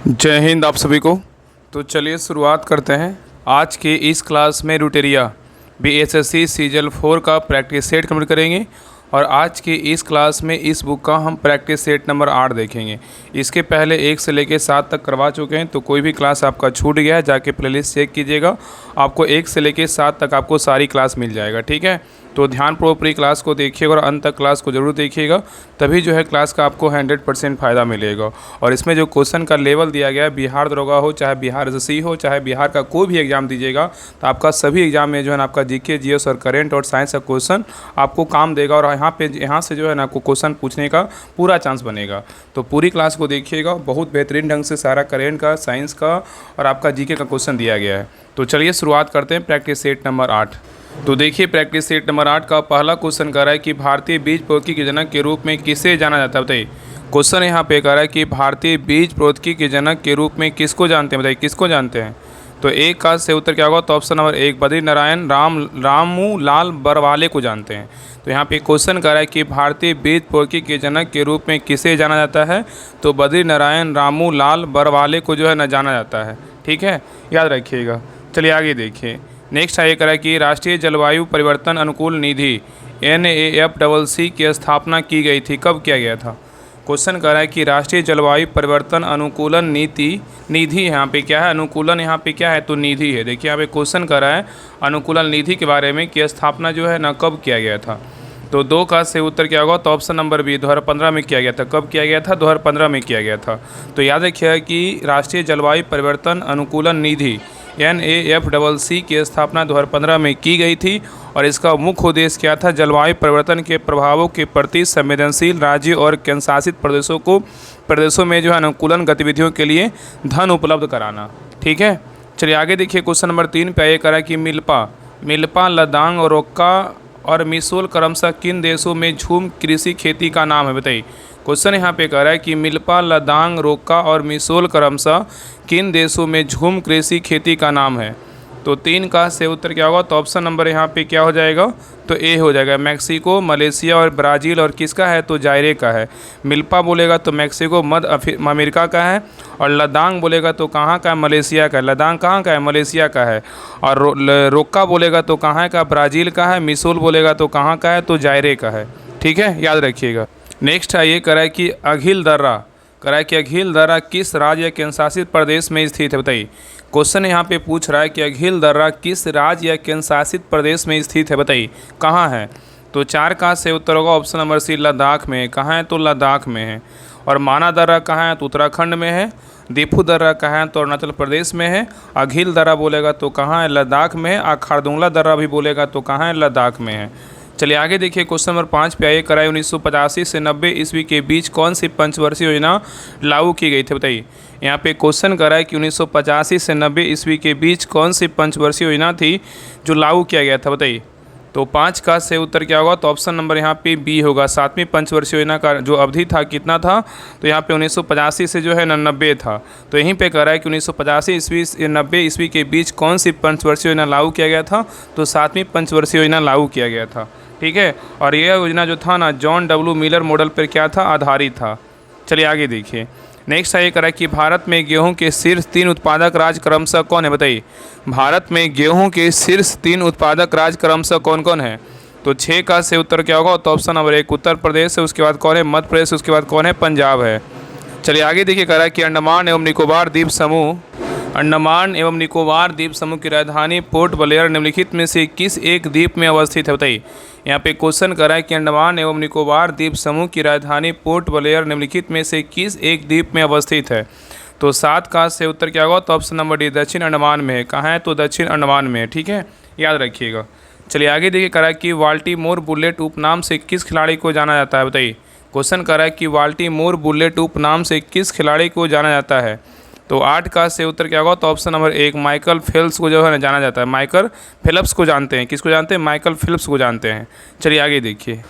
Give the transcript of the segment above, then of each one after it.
जय हिंद आप सभी को। तो चलिए शुरुआत करते हैं। आज के इस क्लास में रुटेरिया बीएसएससी सीजल 4 का प्रैक्टिस सेट कंप्लीट करेंगे और आज के इस क्लास में इस बुक का हम प्रैक्टिस सेट नंबर 8 देखेंगे। इसके पहले 1 से लेकर 7 तक करवा चुके हैं, तो कोई भी क्लास आपका छूट गया है जाके प्लेलिस्ट चेक कीजिएगा। आपको 1 से लेकर 7 तक आपको सारी क्लास मिल जाएगा, ठीक है। तो ध्यानपूर्वक पूरी क्लास को देखिएगा और अंत तक क्लास को ज़रूर देखिएगा, तभी जो है क्लास का आपको 100% फ़ायदा मिलेगा। और इसमें जो क्वेश्चन का लेवल दिया गया है, बिहार दरोगा हो, चाहे बिहार एसएससी हो, चाहे बिहार का कोई भी एग्ज़ाम दीजिएगा, तो आपका सभी एग्ज़ाम में जो है ना आपका जीके, जीएस और करेंट और साइंस का क्वेश्चन आपको काम देगा। और यहाँ से जो है ना आपको क्वेश्चन पूछने का पूरा चांस बनेगा। तो पूरी क्लास को देखिएगा, बहुत बेहतरीन ढंग से सारा करेंट का, साइंस का और आपका जीके का क्वेश्चन दिया गया है। तो चलिए शुरुआत करते हैं प्रैक्टिस सेट नंबर 8। तो देखिए प्रैक्टिस सेट नंबर 8 का पहला क्वेश्चन कह रहा है कि भारतीय बीज प्रौद्योगिकी के जनक के रूप में किसे जाना जाता है, बताइए। क्वेश्चन यहाँ पे कह रहा है कि भारतीय बीज प्रौद्योगिकी के जनक के रूप में किसको जानते हैं, बताइए किसको जानते हैं। तो एक का से उत्तर क्या होगा, तो ऑप्शन नंबर 1 बद्री नारायण रामू लाल बरवाले को जानते हैं। तो यहाँ पे क्वेश्चन कह रहा है कि भारतीय बीज प्रौद्योगिकी के जनक के रूप में किसे जाना जाता है, तो बद्री नारायण रामू लाल बरवाले को जो है न जाना जाता है, ठीक है, याद रखिएगा। चलिए आगे देखिए। नेक्स्ट ये कह रहा है कि राष्ट्रीय जलवायु परिवर्तन अनुकूल निधि NAFCC की स्थापना की गई थी, कब किया गया था। क्वेश्चन कर रहा है कि राष्ट्रीय जलवायु परिवर्तन अनुकूलन निधि यहाँ पे क्या है, अनुकूलन यहाँ पे क्या है, तो निधि है। देखिए यहाँ पे क्वेश्चन कर रहा है अनुकूलन निधि के बारे में कि स्थापना जो है ना कब किया गया था। तो 2 का से उत्तर क्या होगा, तो ऑप्शन नंबर बी 2015 में किया गया था। कब किया गया था, 2015 में किया गया था। तो याद रखिएगा कि राष्ट्रीय जलवायु परिवर्तन अनुकूलन निधि NAFCC की स्थापना 2015 में की गई थी और इसका मुख्य उद्देश्य क्या था, जलवायु परिवर्तन के प्रभावों के प्रति संवेदनशील राज्यों और केंद्रशासित प्रदेशों में जो है अनुकूलन गतिविधियों के लिए धन उपलब्ध कराना, ठीक है। चलिए आगे देखिए। क्वेश्चन नंबर 3 पे ये करा कि मिल्पा लदांग और रोक्का और मिसोल क्रमशः किन देशों में झूम कृषि खेती का नाम है, बताइए। क्वेश्चन यहाँ पे कह रहा है कि मिल्पा लदांग रोक्का और मिसोल क्रमशः किन देशों में झूम कृषि खेती का नाम है। तो 3 का से उत्तर क्या होगा, तो ऑप्शन नंबर यहाँ पे क्या हो जाएगा, तो ए हो जाएगा। मैक्सिको, मलेशिया और ब्राज़ील और किसका है, तो जायरे का है। मिल्पा बोलेगा तो मैक्सिको मध्य अमेरिका का है और लदांग बोलेगा तो कहाँ का है, मलेशिया का है। लदांग कहाँ का है, मलेशिया का है। और रोक्का बोलेगा तो कहाँ का, ब्राज़ील का है। मिसोल बोलेगा तो कहाँ का है, तो जायरे का है, ठीक है, याद रखिएगा। नेक्स्ट है ये करा कि अघिल दर्रा किस राज्य या केंद्रशासित प्रदेश में स्थित है, बताइए। क्वेश्चन यहाँ पे पूछ रहा है कि अघिल दर्रा किस राज्य या केंद्रशासित प्रदेश में स्थित है, बताइए कहाँ है। तो 4 का से उत्तर होगा ऑप्शन नंबर सी लद्दाख में। कहाँ है, तो लद्दाख में है। और माना दर्रा कहाँ है, तो उत्तराखंड में है। दीफू दर्रा कहाँ है, तो अरुणाचल प्रदेश में है। अघिल दर्रा बोलेगा तो कहाँ है, लद्दाख में है। और खारदुंगला दर्रा भी बोलेगा तो कहाँ है, लद्दाख में है। चलिए आगे देखिए। क्वेश्चन नंबर 5 पे आइए कराए 1985 से 90 ईस्वी के बीच कौन सी पंचवर्षीय योजना लागू की गई थी, बताइए। यहाँ पे क्वेश्चन कर रहा है कि 1985 से 90 ईस्वी के बीच कौन सी पंचवर्षीय योजना थी जो लागू किया गया था, बताइए। तो 5 का से उत्तर क्या होगा, तो ऑप्शन नंबर यहाँ पे बी होगा। 7वीं पंचवर्षीय योजना का जो अवधि था कितना था, तो यहाँ पे 1985 से जो है 90 था। तो यहीं पे कह रहा है कि 1985 ईस्वी से 90 ईस्वी के बीच कौन सी पंचवर्षीय योजना लागू किया गया था, तो 7वीं पंचवर्षीय योजना लागू किया गया था, ठीक है। और यह योजना जो था ना जॉन डब्ल्यू मिलर मॉडल पर क्या था, आधारित था। चलिए आगे देखिए। नेक्स्ट है ये करा कि भारत में गेहूं के शीर्ष 3 उत्पादक राज्य क्रमशः कौन है, बताइए। भारत में गेहूं के शीर्ष 3 उत्पादक राज्य क्रमशः कौन कौन है। तो 6 का से उत्तर क्या होगा, तो ऑप्शन नंबर 1 उत्तर प्रदेश है। उसके बाद कौन है, मध्य प्रदेश। उसके बाद कौन है, पंजाब है। चलिए आगे देखिए। कह रहा है कि अंडमान एवं निकोबार द्वीप समूह की राजधानी पोर्ट ब्लेयर निम्नलिखित में से किस एक द्वीप में अवस्थित है, बताइए। यहाँ पे क्वेश्चन कर रहा है कि अंडमान एवं निकोबार द्वीप समूह की राजधानी पोर्ट ब्लेयर निम्नलिखित में से किस एक द्वीप में अवस्थित है। तो 7 का से उत्तर क्या होगा, तो ऑप्शन नंबर डी दक्षिण अंडमान में है। कहाँ है, तो दक्षिण अंडमान में है, ठीक है, याद रखिएगा। चलिए आगे देखिए। कह रहा है कि बाल्टीमोर बुलेट उपनाम से किस खिलाड़ी को जाना जाता है, बताइए। क्वेश्चन कर रहा है कि बाल्टीमोर बुलेट उपनाम से किस खिलाड़ी को जाना जाता है। तो 8 का से उत्तर क्या होगा, तो ऑप्शन नंबर 1 माइकल फेल्प्स को जो है ना जाना जाता है। माइकल फेल्प्स को जानते हैं, किसको जानते हैं, माइकल फेल्प्स को जानते हैं। चलिए आगे देखिए।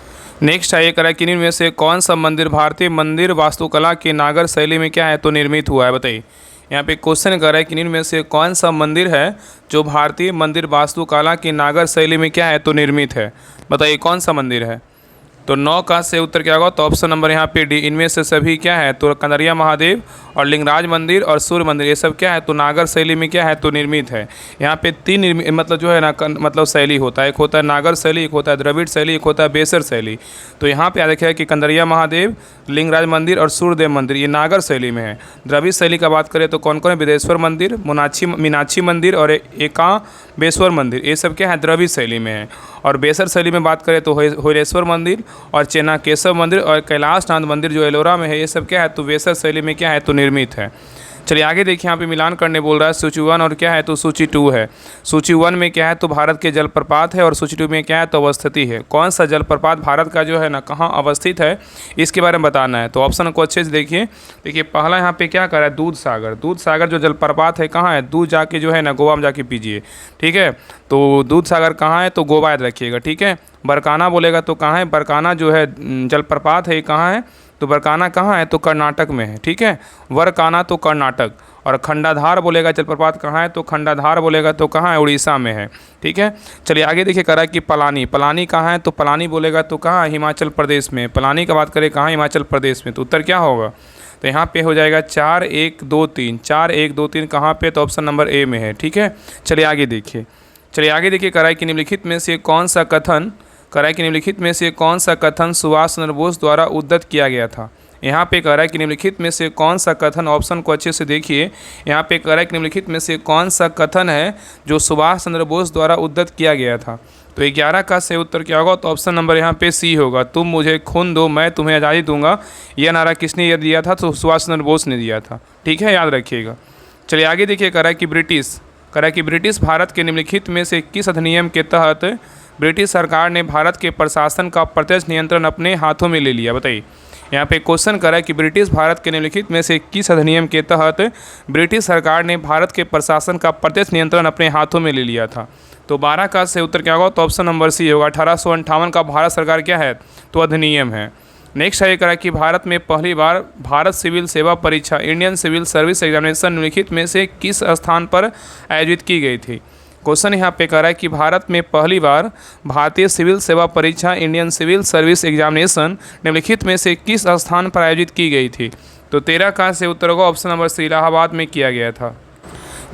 नेक्स्ट है ये करा कि इनमें से कौन सा मंदिर भारतीय मंदिर वास्तुकला की नागर शैली में क्या है, तो निर्मित हुआ है, बताइए। यहाँ पे क्वेश्चन कर रहा है कि इनमें से कौन सा मंदिर है जो भारतीय मंदिर वास्तुकला की नागर शैली में क्या है, तो निर्मित है, बताइए कौन सा मंदिर है। तो 9 का से उत्तर क्या होगा, तो ऑप्शन नंबर यहाँ पे डी, इनमें से सभी क्या है, तो कंदरिया महादेव और लिंगराज मंदिर और सूर्य मंदिर ये सब क्या है, तो नागर शैली में क्या है, तो निर्मित है। यहाँ पे 3 मतलब जो है ना मतलब शैली होता है, एक होता है नागर शैली, एक होता है द्रविड़ शैली, एक होता है बेसर शैली। तो यहाँ पे याद रखिएगा कि कंदरिया महादेव, लिंगराज मंदिर और सूर्यदेव मंदिर ये नागर शैली में है। द्रविड़ शैली का बात करें तो कौन कौन है, विदेश्वर मंदिर, मीनाक्षी मंदिर और एकाम्बेश्वर मंदिर, ये सब क्या है, द्रविड़ शैली में है। और बेसर शैली में बात करें तो होयरेश्वर मंदिर और चेनाकेशव मंदिर और कैलाशनाथ मंदिर जो एलोरा में है, ये सब क्या है, तो बेसर शैली में क्या है, तो निर्मित है। चलिए आगे देखिए, यहाँ पे मिलान करने बोल रहा है। सूची 1 और क्या है, तो सूची 2 है। सूची 1 में क्या है, तो भारत के जलप्रपात है और सूची 2 में क्या है, तो अवस्थिति है। कौन सा जलप्रपात भारत का जो है ना कहाँ अवस्थित है, इसके बारे में बताना है। तो ऑप्शन को अच्छे से देखिए। देखिए पहला यहाँ पे क्या कर रहा है, दूध सागर। दूध सागर जो जलप्रपात है कहाँ है, दूध जाके जो है ना गोवा में जाके पीजिए, ठीक है। तो दूध सागर कहाँ है, तो गोवा याद रखिएगा, ठीक है। बरकाना बोलेगा तो कहाँ है, बरकाना जो है जलप्रपात है कहाँ है, तो बरकाना कहाँ है, तो कर्नाटक में है, ठीक है। वरकाना तो कर्नाटक। और खंडाधार बोलेगा जलप्रपात कहाँ है, तो खंडाधार बोलेगा तो कहाँ है, उड़ीसा में है, ठीक है। चलिए आगे देखिए करा कि पलानी। पलानी कहाँ है, तो पलानी बोलेगा तो कहाँ है, हिमाचल प्रदेश में। पलानी का बात करें कहाँ, हिमाचल प्रदेश में। तो उत्तर क्या होगा, तो यहाँ पे हो जाएगा 4 1 2 3। 4 1 2 3 कहाँ पे, तो ऑप्शन नंबर ए में है, ठीक है। चलिए आगे देखिए। कराई की निम्नलिखित में से कौन सा कथन, कराई की निम्नलिखित में से कौन सा कथन सुभाष चंद्र बोस द्वारा उद्धृत किया गया था। यहाँ पे कह रहा है कि निम्नलिखित में से कौन सा कथन, ऑप्शन को अच्छे से देखिए। यहाँ पे कह रहा है कि निम्नलिखित में से कौन सा कथन है जो सुभाष चंद्र बोस द्वारा उद्धृत किया गया था। तो 11 का से उत्तर क्या होगा, तो ऑप्शन नंबर यहाँ पे सी होगा। तुम मुझे खून दो मैं तुम्हें आज़ादी दूंगा, यह नारा किसने यह दिया था, तो सुभाष चंद्र बोस ने दिया था, ठीक है, याद रखिएगा। चलिए आगे देखिए, कह रहा है कि ब्रिटिश भारत के निम्नलिखित में से किस अधिनियम के तहत ब्रिटिश सरकार ने भारत के प्रशासन का प्रत्यक्ष नियंत्रण अपने हाथों में ले लिया। बताइए, यहाँ पे क्वेश्चन करा है कि ब्रिटिश भारत के निम्नलिखित में से किस अधिनियम के तहत ब्रिटिश सरकार ने भारत के प्रशासन का प्रत्यक्ष नियंत्रण अपने हाथों में ले लिया था। तो 12 का से उत्तर क्या होगा, तो ऑप्शन नंबर सी होगा। 1858 का भारत सरकार क्या है, तो अधिनियम है। नेक्स्ट है करा कि भारत में पहली बार भारत सिविल सेवा परीक्षा, इंडियन सिविल सर्विस एग्जामिनेशन निम्नलिखित में से किस स्थान पर आयोजित की गई थी। क्वेश्चन यहाँ पे कह रहा है कि भारत में पहली बार भारतीय सिविल सेवा परीक्षा, इंडियन सिविल सर्विस एग्जामिनेशन निम्नलिखित में से किस स्थान पर आयोजित की गई थी। तो 13 का से उत्तर होगा ऑप्शन नंबर सी, इलाहाबाद में किया गया था।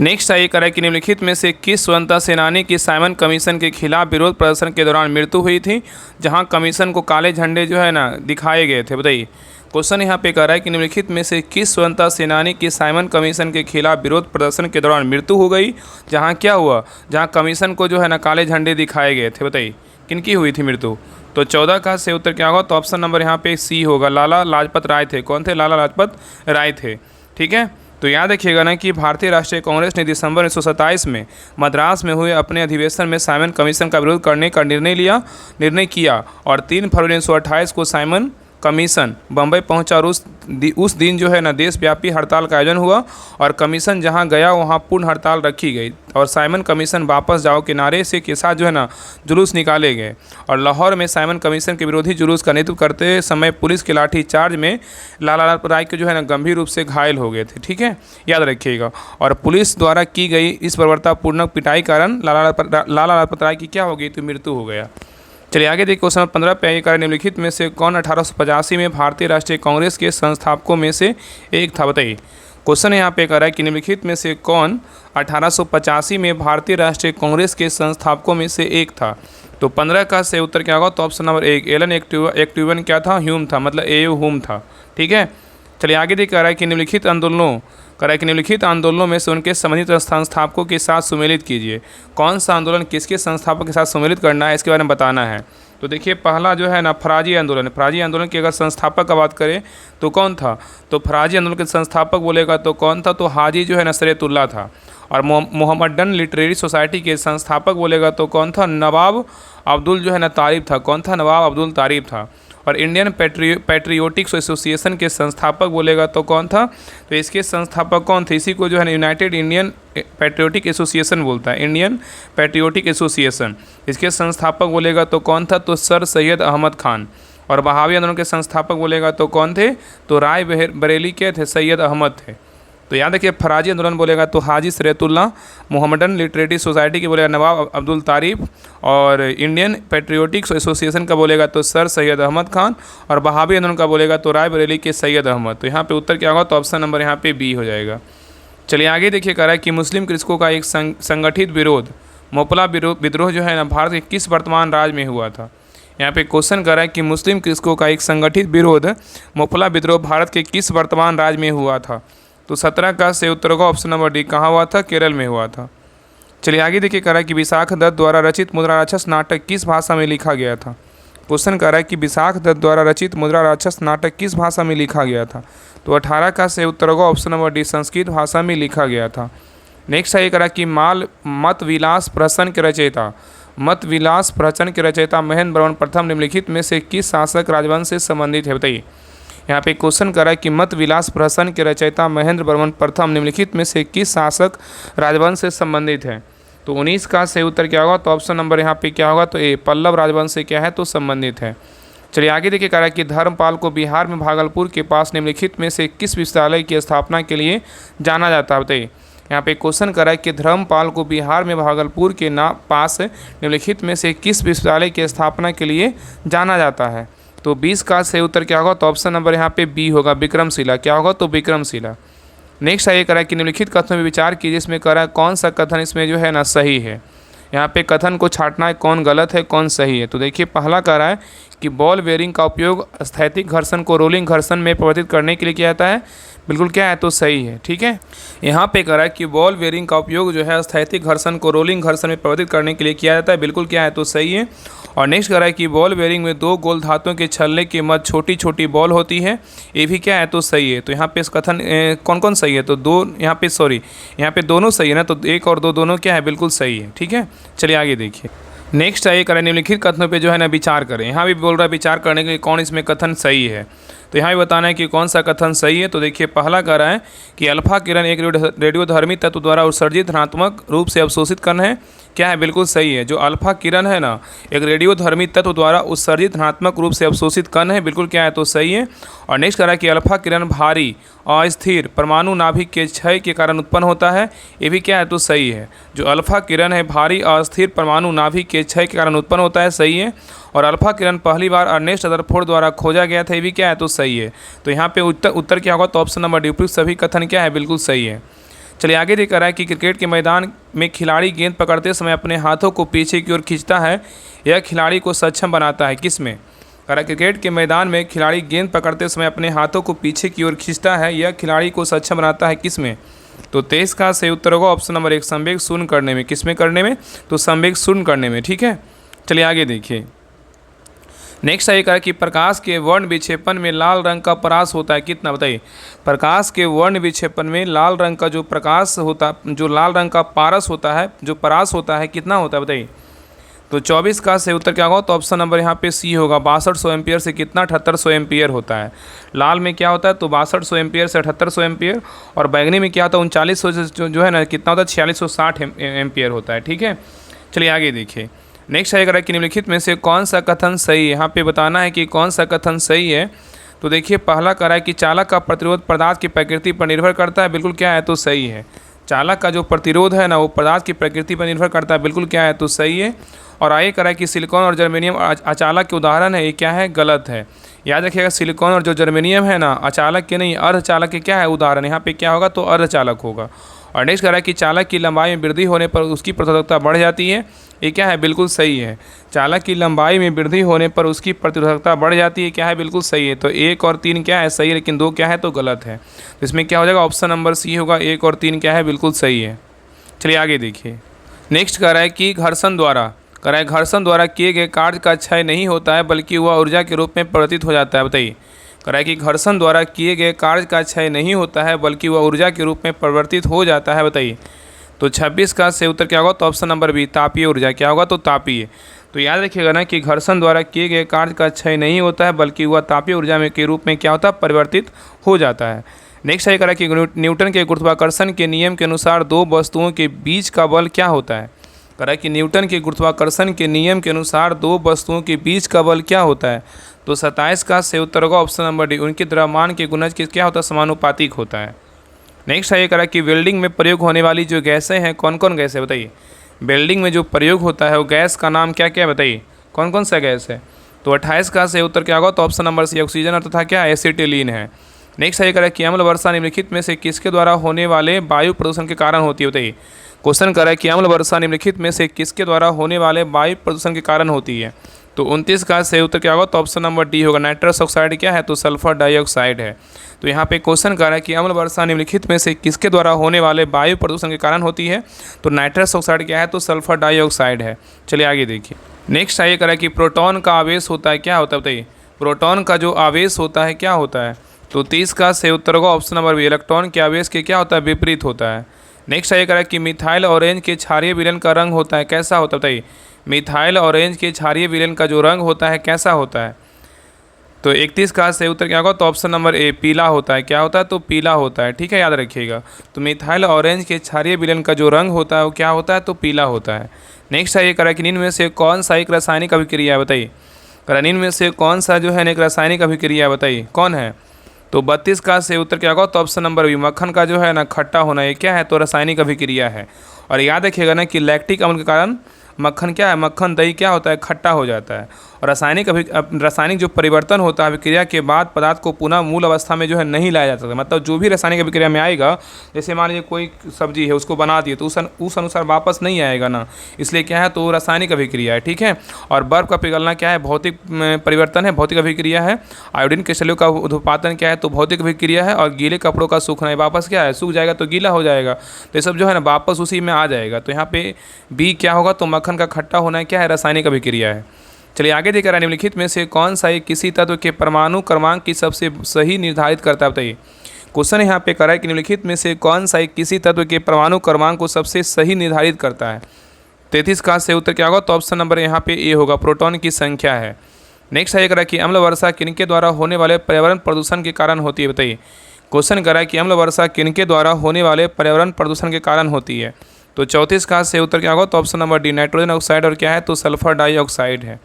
नेक्स्ट है कह रहा है कि निम्नलिखित में से किस स्वतंत्रता सेनानी की साइमन कमीशन के खिलाफ विरोध प्रदर्शन के दौरान मृत्यु हुई थी, जहां कमीशन को काले झंडे जो है ना दिखाए गए थे। बताइए, क्वेश्चन यहाँ पे कह रहा है कि निम्नलिखित में से किस स्वतंत्रता सेनानी की साइमन कमीशन के खिलाफ विरोध प्रदर्शन के दौरान मृत्यु हो गई, जहाँ क्या हुआ, जहाँ कमीशन को जो है ना काले झंडे दिखाए गए थे। बताइए किनकी हुई थी मृत्यु। तो 14 का से उत्तर क्या होगा, तो ऑप्शन नंबर यहाँ पे सी होगा, लाला लाजपत राय थे। कौन थे, लाला लाजपत राय थे, ठीक है। तो याद रखिएगा ना कि भारतीय राष्ट्रीय कांग्रेस ने दिसंबर 1927 में मद्रास में हुए अपने अधिवेशन में साइमन कमीशन का विरोध करने का निर्णय किया और 3 फरवरी 1928 को साइमन कमीशन बम्बई पहुंचा और उस दिन जो है ना देशव्यापी हड़ताल का आयोजन हुआ और कमीशन जहां गया वहां पूर्ण हड़ताल रखी गई और साइमन कमीशन वापस जाओ के नारे से के साथ जो है ना जुलूस निकाले गए। और लाहौर में साइमन कमीशन के विरोधी जुलूस का नेतृत्व करते समय पुलिस के लाठी चार्ज में लाला लाजपत राय के जो है ना गंभीर रूप से घायल हो गए थे, ठीक है, याद रखिएगा। और पुलिस द्वारा की गई इस बर्बरतापूर्ण पिटाई कारण लाला लाजपत राय की क्या हो गई, तो मृत्यु हो गया। चलिए आगे देखिए, क्वेश्चन 15 पे आइए, कार्य निम्नलिखित में से कौन 1885 में भारतीय राष्ट्रीय कांग्रेस के संस्थापकों में से एक था। बताइए, क्वेश्चन यहाँ पे कह रहा है कि निम्नलिखित में से कौन 1885 में भारतीय राष्ट्रीय कांग्रेस के संस्थापकों में से एक था। तो 15 का से उत्तर क्या होगा, तो ऑप्शन नंबर 1 एलन एक्टिवन क्या था, ह्यूम था, मतलब ए ह्यूम था, ठीक है। चलिए आगे देखिए, कह रहा है कि निम्नलिखित आंदोलनों में से उनके संबंधित संस्थापकों के साथ सुमेलित कीजिए। कौन सा आंदोलन किसके संस्थापक के साथ सुमेलित करना है, इसके बारे में बताना है। तो देखिए पहला जो है ना फराजी आंदोलन, फराजी आंदोलन की अगर संस्थापक का बात करें तो कौन था, तो फराजी आंदोलन के संस्थापक बोलेगा तो कौन था, तो हाजी जो है नसरतुल्लाह था। और मोहम्मडन लिटरेरी सोसाइटी के संस्थापक बोलेगा तो कौन था, नवाब अब्दुल जो है ना तारिब था। कौन था, नवाब अब्दुल तारिब था। और इंडियन पैट्रियोटिक्स एसोसिएशन के संस्थापक बोलेगा तो कौन था, तो इसके संस्थापक कौन थे, इसी को जो है ना यूनाइटेड इंडियन पैट्रियोटिक एसोसिएशन बोलता है, इंडियन पैट्रियोटिक एसोसिएशन। इसके संस्थापक बोलेगा तो कौन था, तो सर सैयद अहमद खान। और बहावी आंदोलन के संस्थापक बोलेगा तो कौन थे, तो राय बरेली के थे, सैयद अहमद थे। तो याद रखिए फराजी आंदोलन बोलेगा तो हाजी शरीयतुल्लाह, मोहम्मदन लिटरेरी सोसाइटी की बोलेगा नवाब अब्दुल तारीफ, और इंडियन पेट्रियोटिक एसोसिएशन का बोलेगा तो सर सैयद अहमद खान, और बहावी आंदोलन का बोलेगा तो रायबरेली के सैयद अहमद। तो यहाँ पे उत्तर क्या होगा, तो ऑप्शन नंबर यहाँ पे बी हो जाएगा। चलिए आगे देखिए, कह रहा है कि मुस्लिम कृषकों का एक संगठित विरोध मोपला विद्रोह जो है ना भारत के किस वर्तमान राज्य में हुआ था। यहाँ पे क्वेश्चन कर रहा है कि मुस्लिम कृषकों का एक संगठित विरोध मोपला विद्रोह भारत के किस वर्तमान राज्य में हुआ था। तो 17 का से उत्तर होगा ऑप्शन नंबर डी, कहाँ हुआ था, केरल में हुआ था। चलिए आगे देखिए, कह रहा है कि विशाख दत्त द्वारा रचित मुद्रा राक्षस नाटक किस भाषा में लिखा गया था। क्वेश्चन कर रहा है कि विशाख दत्त द्वारा रचित मुद्रा राक्षस नाटक किस भाषा में लिखा गया था। तो 18 का से उत्तर होगा ऑप्शन नंबर डी, संस्कृत भाषा में लिखा गया था। नेक्स्ट है करा कि मत विलास प्रहसन के रचयिता महेंद्र वर्मन प्रथम निम्नलिखित में से किस शासक राजवंश से संबंधित है, बताइए। यहाँ पे क्वेश्चन करा कि मत विलास प्रहसन के रचयिता महेंद्र वर्मन प्रथम निम्नलिखित में से किस शासक राजवंश से संबंधित है। तो 19 का से उत्तर क्या होगा, तो ऑप्शन नंबर यहाँ पे क्या होगा, तो ए पल्लव राजवंश से क्या है, तो संबंधित है। चलिए आगे देखिए, कह रहा है कि धर्मपाल को बिहार में भागलपुर के पास निम्नलिखित में से किस विश्वविद्यालय की स्थापना के लिए जाना जाता है, बताइए। यहाँ पे क्वेश्चन कर रहा है कि धर्मपाल को बिहार में भागलपुर के पास निम्नलिखित में से किस विश्वविद्यालय की स्थापना के लिए जाना जाता है। तो 20 का सही उत्तर क्या होगा, तो ऑप्शन नंबर यहाँ पे बी होगा, विक्रमशिला। क्या होगा, तो विक्रमशिला। नेक्स्ट है ये कह रहा है कि निम्नलिखित कथनों में विचार कीजिए, इसमें कह रहा है कौन सा कथन इसमें जो है ना सही है। यहाँ पे कथन को छांटना है, कौन गलत है कौन सही है। तो देखिए पहला कह रहा है कि बॉल बेयरिंग का उपयोग स्थैतिक घर्षण को रोलिंग घर्षण में परिवर्तित करने के लिए किया जाता है, बिल्कुल क्या है, तो सही है। ठीक है, यहाँ पे कह रहा है कि बॉल बेयरिंग का उपयोग जो है स्थैतिक घर्षण को रोलिंग घर्षण में परिवर्तित करने के लिए किया जाता है, बिल्कुल क्या है, तो सही है। और नेक्स्ट कह रहा है कि बॉल बेयरिंग में 2 गोल धातुओं के छलने के मध्य छोटी छोटी बॉल होती है, ये भी क्या है, तो सही है। तो यहाँ पे इस कथन कौन कौन सही है, तो यहाँ पे दोनों सही है ना, तो 1 और 2 दोनों क्या है, बिल्कुल सही है। ठीक है, चलिए आगे देखिए। नेक्स्ट है ये करें निम्नलिखित कथनों पे जो है ना विचार करें। यहाँ भी बोल रहा है विचार करने के लिए कौन इसमें कथन सही है, तो यहाँ भी बताना है कि कौन सा कथन सही है। तो देखिए पहला कह रहा है कि अल्फा किरण एक रेडियोधर्मी तत्व द्वारा उत्सर्जित ऋणात्मक रूप से अवशोषित कण है, क्या है, बिल्कुल सही है। जो अल्फा किरण है ना एक रेडियोधर्मी तत्व द्वारा उत्सर्जित ऋणात्मक रूप से अवशोषित कण है, बिल्कुल क्या है, तो सही है। और नेक्स्ट कह रहा है कि अल्फा किरण भारी अस्थिर परमाणु नाभिक के क्षय के कारण उत्पन्न होता है, ये भी क्या है, तो सही है। जो अल्फा किरण है भारी अस्थिर परमाणु नाभिक के क्षय के कारण उत्पन्न होता है, सही है। और अल्फा किरण पहली बार अर्नेस्ट रदरफोर्ड द्वारा खोजा गया था, ये भी क्या है, तो सही है। तो यहाँ पे उत्तर क्या होगा, तो ऑप्शन नंबर डी, उपयुक्त सभी कथन क्या है, बिल्कुल सही है। चलिए आगे देख रहा है कि क्रिकेट के मैदान में खिलाड़ी गेंद पकड़ते समय अपने हाथों को पीछे की ओर खींचता है, यह खिलाड़ी को सक्षम बनाता है, किस में। कह रहा है क्रिकेट के मैदान में खिलाड़ी गेंद पकड़ते समय अपने हाथों को पीछे की ओर खींचता है, यह खिलाड़ी को सक्षम बनाता है, किस में। तो 23 का सही उत्तर होगा ऑप्शन नंबर 1, संवेग शून्य करने में। किस में करने में, तो संवेग शून्य करने में। ठीक है, चलिए आगे देखिए। नेक्स्ट है कहा कि प्रकाश के वर्ण विक्षेपण में लाल रंग का परास होता है, कितना, बताइए। प्रकाश के वर्ण विक्षेपण में लाल रंग का जो प्रकाश होता, जो लाल रंग का पारस होता है, जो परास होता है, कितना होता है, बताइए। तो 24 का सही उत्तर क्या होगा, तो ऑप्शन नंबर यहाँ पे सी होगा, 6200 एम्पियर से कितना, 7800 एम्पियर होता है। लाल में क्या होता है, तो 6200 एम्पियर से 7800 एम्पियर। और बैगनी में क्या होता है, 3900 से जो है ना कितना होता है, 4660 एम्पियर होता है। ठीक है, चलिए आगे देखिए। नेक्स्ट है कि निम्नलिखित में से कौन सा कथन सही है, यहाँ पे बताना है कि कौन सा कथन सही है। तो देखिए पहला कह रहा है कि चालक का प्रतिरोध पदार्थ की प्रकृति पर निर्भर करता है, बिल्कुल क्या है, तो सही है। चालक का जो प्रतिरोध है ना वो पदार्थ की प्रकृति पर निर्भर करता है, बिल्कुल क्या है, तो सही है। और आगे कह रहा है कि सिलिकॉन और जर्मेनियम अचालक के उदाहरण है, ये क्या है, गलत है। याद रखिएगा सिलिकॉन और जो जर्मेनियम है ना अचालक के नहीं, अर्धचालक के क्या है, उदाहरण। यहाँ पे क्या होगा, तो अर्धचालक होगा। और नेक्स्ट कह रहा है कि चालक की लंबाई में वृद्धि होने पर उसकी प्रतिरोधकता बढ़ जाती है, ये क्या है, बिल्कुल सही है। चालक की लंबाई में वृद्धि होने पर उसकी प्रतिरोधकता बढ़ जाती है, क्या है, बिल्कुल सही है। तो 1 और 3 क्या है, सही है, लेकिन 2 क्या है, तो गलत है। तो इसमें क्या हो जाएगा, ऑप्शन नंबर सी होगा, 1 और 3 क्या है, बिल्कुल सही है। चलिए आगे देखिए। नेक्स्ट कह रहा है कि घर्षण द्वारा किए गए कार्य का क्षय नहीं होता है, बल्कि वह ऊर्जा के रूप में परिवर्तित हो जाता है, बताइए। कह रहा है कि घर्षण द्वारा किए गए कार्य का क्षय नहीं होता है, बल्कि वह ऊर्जा के रूप में परिवर्तित हो जाता है, बताइए। तो 26 का सही उत्तर क्या होगा, तो ऑप्शन नंबर बी, तापीय ऊर्जा। क्या होगा, तो तापीय। तो याद रखिएगा ना कि घर्षण द्वारा किए गए कार्य का क्षय नहीं होता है, बल्कि वह तापीय ऊर्जा में के रूप में क्या होता है, परिवर्तित हो जाता है। नेक्स्ट है कह रहा है कि न्यूटन के गुरुत्वाकर्षण के नियम के अनुसार 2 वस्तुओं के बीच का बल क्या होता है। कह रहा है कि न्यूटन के गुरुत्वाकर्षण के नियम के अनुसार 2 वस्तुओं के बीच का बल क्या होता है। तो 27 का सही उत्तर होगा ऑप्शन नंबर डी, उनके द्रव्यमान के गुणज के क्या होता है, समानुपातिक होता है। नेक्स्ट है ये करा कि वेल्डिंग में प्रयोग होने वाली जो गैसें हैं कौन कौन गैस है बताइए। वेल्डिंग में जो प्रयोग होता है वो गैस का नाम क्या क्या है बताइए, कौन कौन सा गैस है। तो 28 का से उत्तर क्या होगा, तो ऑप्शन नंबर सी ऑक्सीजन और तथा क्या एसिटिलीन है। नेक्स्ट है ये करा कि अम्ल वर्षा निम्नलिखित में से किसके द्वारा होने वाले वायु प्रदूषण के कारण होती है बताइए। क्वेश्चन कर रहा है कि अम्ल वर्षा निम्नलिखित में से किसके द्वारा होने वाले वायु प्रदूषण के कारण होती है। तो 29 का सही उत्तर क्या होगा, तो ऑप्शन नंबर डी होगा। नाइट्रस ऑक्साइड क्या है, तो सल्फर डाइऑक्साइड है। तो यहाँ पे क्वेश्चन कर रहा है कि अम्ल वर्षा निम्नलिखित में से किसके द्वारा होने वाले वायु प्रदूषण के कारण होती है। तो नाइट्रस ऑक्साइड क्या है, तो सल्फर डाइऑक्साइड है। चलिए आगे देखिए। नेक्स्ट है ये कह रहा है कि प्रोटॉन का आवेश होता है क्या होता है बताइए। प्रोटॉन का जो आवेश होता है क्या होता है। तो 30 का सही उत्तर होगा ऑप्शन नंबर बी। इलेक्ट्रॉन के आवेश के क्या होता है, विपरीत होता है। नेक्स्ट है ये कह रहा है कि मिथाइल ऑरेंज के क्षारीय विलयन का रंग होता है कैसा होता है बताइए। मिथाइल ऑरेंज के क्षारीय विलयन का जो रंग होता है कैसा होता है। तो 31 का सही उत्तर क्या होगा, तो ऑप्शन नंबर ए पीला होता है। क्या होता है, तो पीला होता है। ठीक है, याद रखिएगा। तो मिथाइल ऑरेंज के क्षारीय विलयन का जो रंग होता है वो क्या होता है, तो पीला होता है। नेक्स्ट है ये करा कि निम्न में से कौन सा एक रासायनिक अभिक्रिया है बताइए। निम्न में से कौन सा जो है एक रासायनिक अभिक्रिया बताइए, कौन है। तो 32 का सही उत्तर क्या होगा, तो ऑप्शन नंबर बी। मक्खन का जो है ना खट्टा होना, ये क्या है, तो रासायनिक अभिक्रिया है। और याद रखिएगा ना कि लैक्टिक अम्ल के कारण मक्खन क्या है, मक्खन दही क्या होता है, खट्टा हो जाता है। और रासायनिक जो परिवर्तन होता है अभिक्रिया के बाद पदार्थ को पुनः मूल अवस्था में जो है नहीं लाया जा सकता। मतलब जो भी रासायनिक अभिक्रिया में आएगा, जैसे मान लीजिए कोई सब्जी है उसको बना दिए तो उस अनुसार वापस नहीं आएगा ना, इसलिए क्या है, तो रासायनिक अभिक्रिया है। ठीक है। और बर्फ का पिघलना क्या है, भौतिक परिवर्तन है, भौतिक अभिक्रिया है। आयोडीन क्रिस्टलों का उद्पादन क्या है, तो भौतिक अभिक्रिया है। और गीले कपड़ों का सूखना है, वापस क्या है, सूख जाएगा तो गीला हो जाएगा। तो ये सब जो है ना वापस उसी में आ जाएगा। तो यहाँ पे बी क्या होगा, तो मक्खन का खट्टा होना है क्या है, रासायनिक अभिक्रिया है। चलिए आगे देखा रहा है, निम्नलिखित में से कौन सा एक किसी तत्व के परमाणु क्रमांक की सबसे सही निर्धारित करता है बताइए। क्वेश्चन यहाँ पे करा है कि निम्नलिखित में से कौन सा एक किसी तत्व के परमाणु क्रमांक को सबसे सही निर्धारित करता है। 33 का सही उत्तर क्या होगा, तो ऑप्शन नंबर यहाँ पे ए होगा, प्रोटॉन की संख्या है। नेक्स्ट है ये करा कि अम्ल वर्षा किनके द्वारा होने वाले पर्यावरण प्रदूषण के कारण होती है बताइए। क्वेश्चन करा है कि अम्ल वर्षा किनके द्वारा होने वाले पर्यावरण प्रदूषण के कारण होती है। तो 34 का सही उत्तर क्या होगा, तो option number D, nitrogen oxide और क्या है, तो सल्फर डाइऑक्साइड है।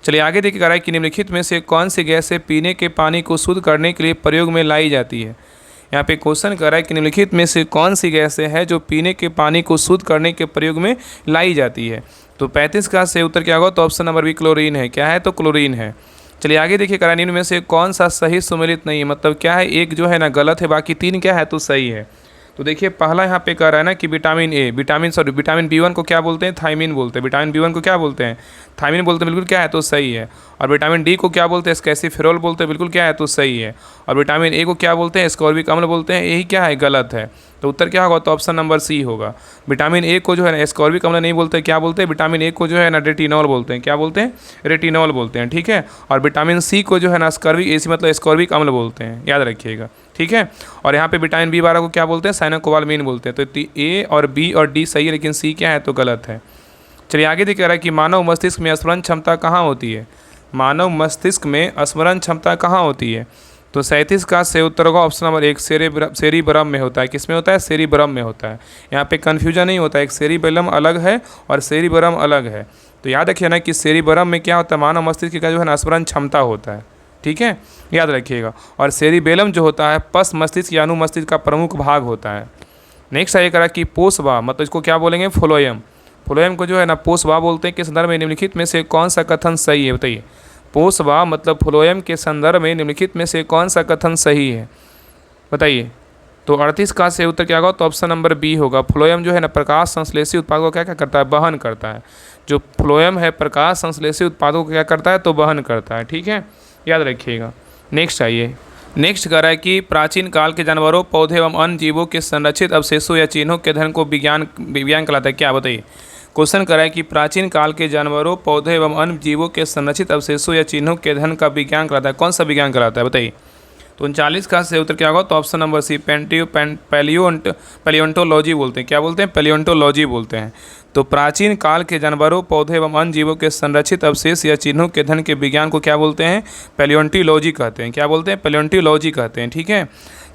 चलिए आगे देखिए, कह रहा है कि निम्नलिखित में से कौन सी गैसें पीने के पानी को शुद्ध करने के लिए प्रयोग में लाई जाती है। यहाँ पे क्वेश्चन कर रहा है कि निम्नलिखित में से कौन सी गैसें हैं जो पीने के पानी को शुद्ध करने के प्रयोग में लाई जाती है। तो 35 का सही उत्तर क्या होगा, तो ऑप्शन नंबर बी क्लोरीन है। क्या है, तो क्लोरीन है। चलिए आगे देखिए, कह रहा है निम्न में से कौन सा सही सुमेलित नहीं है। मतलब क्या है, एक जो है ना गलत है, बाकी 3 क्या है, तो सही है। तो देखिए पहला यहाँ पे कह रहा है ना कि विटामिन B1 को क्या बोलते हैं, थायमिन बोलते हैं। विटामिन B1 को क्या बोलते हैं, थायमिन बोलते हैं, बिल्कुल क्या है, तो सही है। और विटामिन डी को क्या बोलते हैं, स्कैसीफेरोल बोलते हैं, बिल्कुल क्या है, तो सही है। और विटामिन ए को क्या बोलते हैं, एस्कॉर्बिक अम्ल बोलते हैं, यही क्या है, गलत है। तो उत्तर क्या होगा, तो ऑप्शन नंबर सी होगा। विटामिन ए को जो है ना एस्कॉर्बिक अम्ल नहीं बोलते, क्या बोलते हैं, विटामिन ए को जो है ना रेटिनॉल बोलते हैं। क्या बोलते हैं, रेटिनॉल बोलते हैं। ठीक है। और विटामिन सी को जो है ना मतलब एस्कॉर्बिक अम्ल बोलते हैं, याद रखिएगा। ठीक है। और यहाँ पे विटामिन B12 को क्या बोलते हैं, साइनोकोबालामिन बोलते हैं। तो ए और बी और डी सही है, लेकिन सी क्या है, तो गलत है। चलिए आगे देखिए, रहा है कि मानव मस्तिष्क में स्मरण क्षमता कहाँ होती है। मानव मस्तिष्क में स्मरण क्षमता कहाँ होती है। तो 37 का सही उत्तर होगा ऑप्शन नंबर 1, सेरिब्रम में होता है। किस में होता है, सेरिब्रम में होता है। यहाँ पे कन्फ्यूजन नहीं होता है, एक सेरिबेलम अलग है और सेरिब्रम अलग है। तो याद रखिए ना कि सेरिब्रम में क्या होता है, मानव मस्तिष्क का जो है ना स्मरण क्षमता होता है। ठीक है, याद रखिएगा। और सेरिबेलम जो होता है पस मस्तिष्क या अनुमस्तिष्क का प्रमुख भाग होता है। नेक्स्ट है करा कि पोषवा, मतलब इसको क्या बोलेंगे, फ्लोएम। फ्लोएम को जो है ना पोषवा बोलते हैं। के संदर्भ में निम्नलिखित में से कौन सा कथन सही है बताइए। पोषवा मतलब फ्लोएम के संदर्भ में निम्नलिखित में से कौन सा कथन सही है बताइए। तो 38 का सही उत्तर क्या होगा, तो ऑप्शन नंबर बी होगा। फ्लोएम जो है ना प्रकाश संश्लेषी उत्पादों को क्या क्या करता है, वहन करता है। जो फ्लोएम है प्रकाश संश्लेषी उत्पादों को क्या करता है, तो वहन करता है। ठीक है, याद रखिएगा। नेक्स्ट आइए, नेक्स्ट कह रहा है कि प्राचीन काल के जानवरों, पौधे एवं अन्य जीवों के संरक्षित अवशेषों या चिन्हों के अध्ययन को विज्ञान कहलाता है। क्या बताइए। क्वेश्चन कर रहा है कि प्राचीन काल के जानवरों, पौधे एवं अन्य जीवों के संरक्षित अवशेषों या चिन्हों के अध्ययन का विज्ञान कहलाता है। कौन सा विज्ञान कहलाता है बताइए। तो 39 का सही उत्तर क्या होगा, तो ऑप्शन नंबर सी, पैलियोंटोलॉजी बोलते हैं। क्या बोलते हैं, पैलियोंटोलॉजी बोलते हैं। तो प्राचीन काल के जानवरों, पौधे एवं अन्य जीवों के संरक्षित अवशेष या चिन्हों के अध्ययन के विज्ञान को क्या बोलते हैं, पैलियोंटोलॉजी कहते हैं। क्या बोलते हैं, पैलियोंटोलॉजी कहते हैं। ठीक है।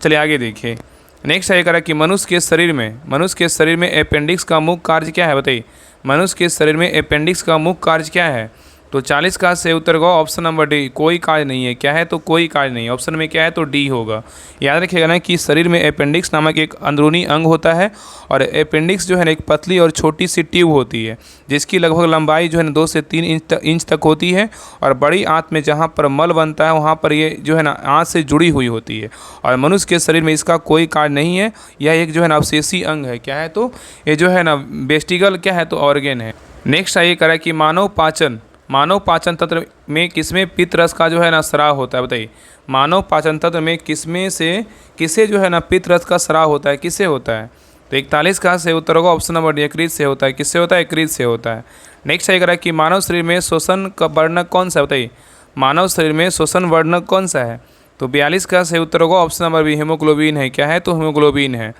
चलिए आगे देखिए, नेक्स्ट है कह रहा है कि मनुष्य के शरीर में अपेंडिक्स का मुख्य कार्य क्या है बताइए। मनुष्य के शरीर में अपेंडिक्स का मुख्य कार्य क्या है। तो 40 का सही उत्तर होगा ऑप्शन नंबर डी, कोई कार्य नहीं है। क्या है? तो कोई कार्य नहीं है। ऑप्शन में क्या है? तो डी होगा। याद रखिएगा ना कि शरीर में अपेंडिक्स नामक एक अंदरूनी अंग होता है और अपेंडिक्स जो है ना एक पतली और छोटी सी ट्यूब होती है जिसकी लगभग लंबाई जो है ना 2 से 3 इंच तक होती है और बड़ी आंत में जहाँ पर मल बनता है वहाँ पर ये जो है ना आंत से जुड़ी हुई होती है और मनुष्य के शरीर में इसका कोई कार्य नहीं है। यह एक जो है ना अवशेषी अंग है। क्या है? तो ये जो है ना वेस्टिगल क्या है? तो ऑर्गेन है। नेक्स्ट आइए करें कि मानव पाचन तंत्र में किसमें पित्त रस का जो है ना स्राव होता है? बताइए, मानव पाचन तंत्र में किसे जो है ना पित्त रस का स्राव होता है? किसे होता है? तो 41 का सही उत्तर होगा ऑप्शन नंबर डी, यकृत से होता है। किससे होता है? यकृत से होता है। नेक्स्ट आइए करें कि मानव शरीर में शोषण का वर्णक कौन सा है? बताइए, मानव शरीर में शोषण वर्णक कौन सा है? तो 42 का सही उत्तर होगा ऑप्शन नंबर बी, हीमोग्लोबिन है। क्या है? तो हीमोग्लोबिन है।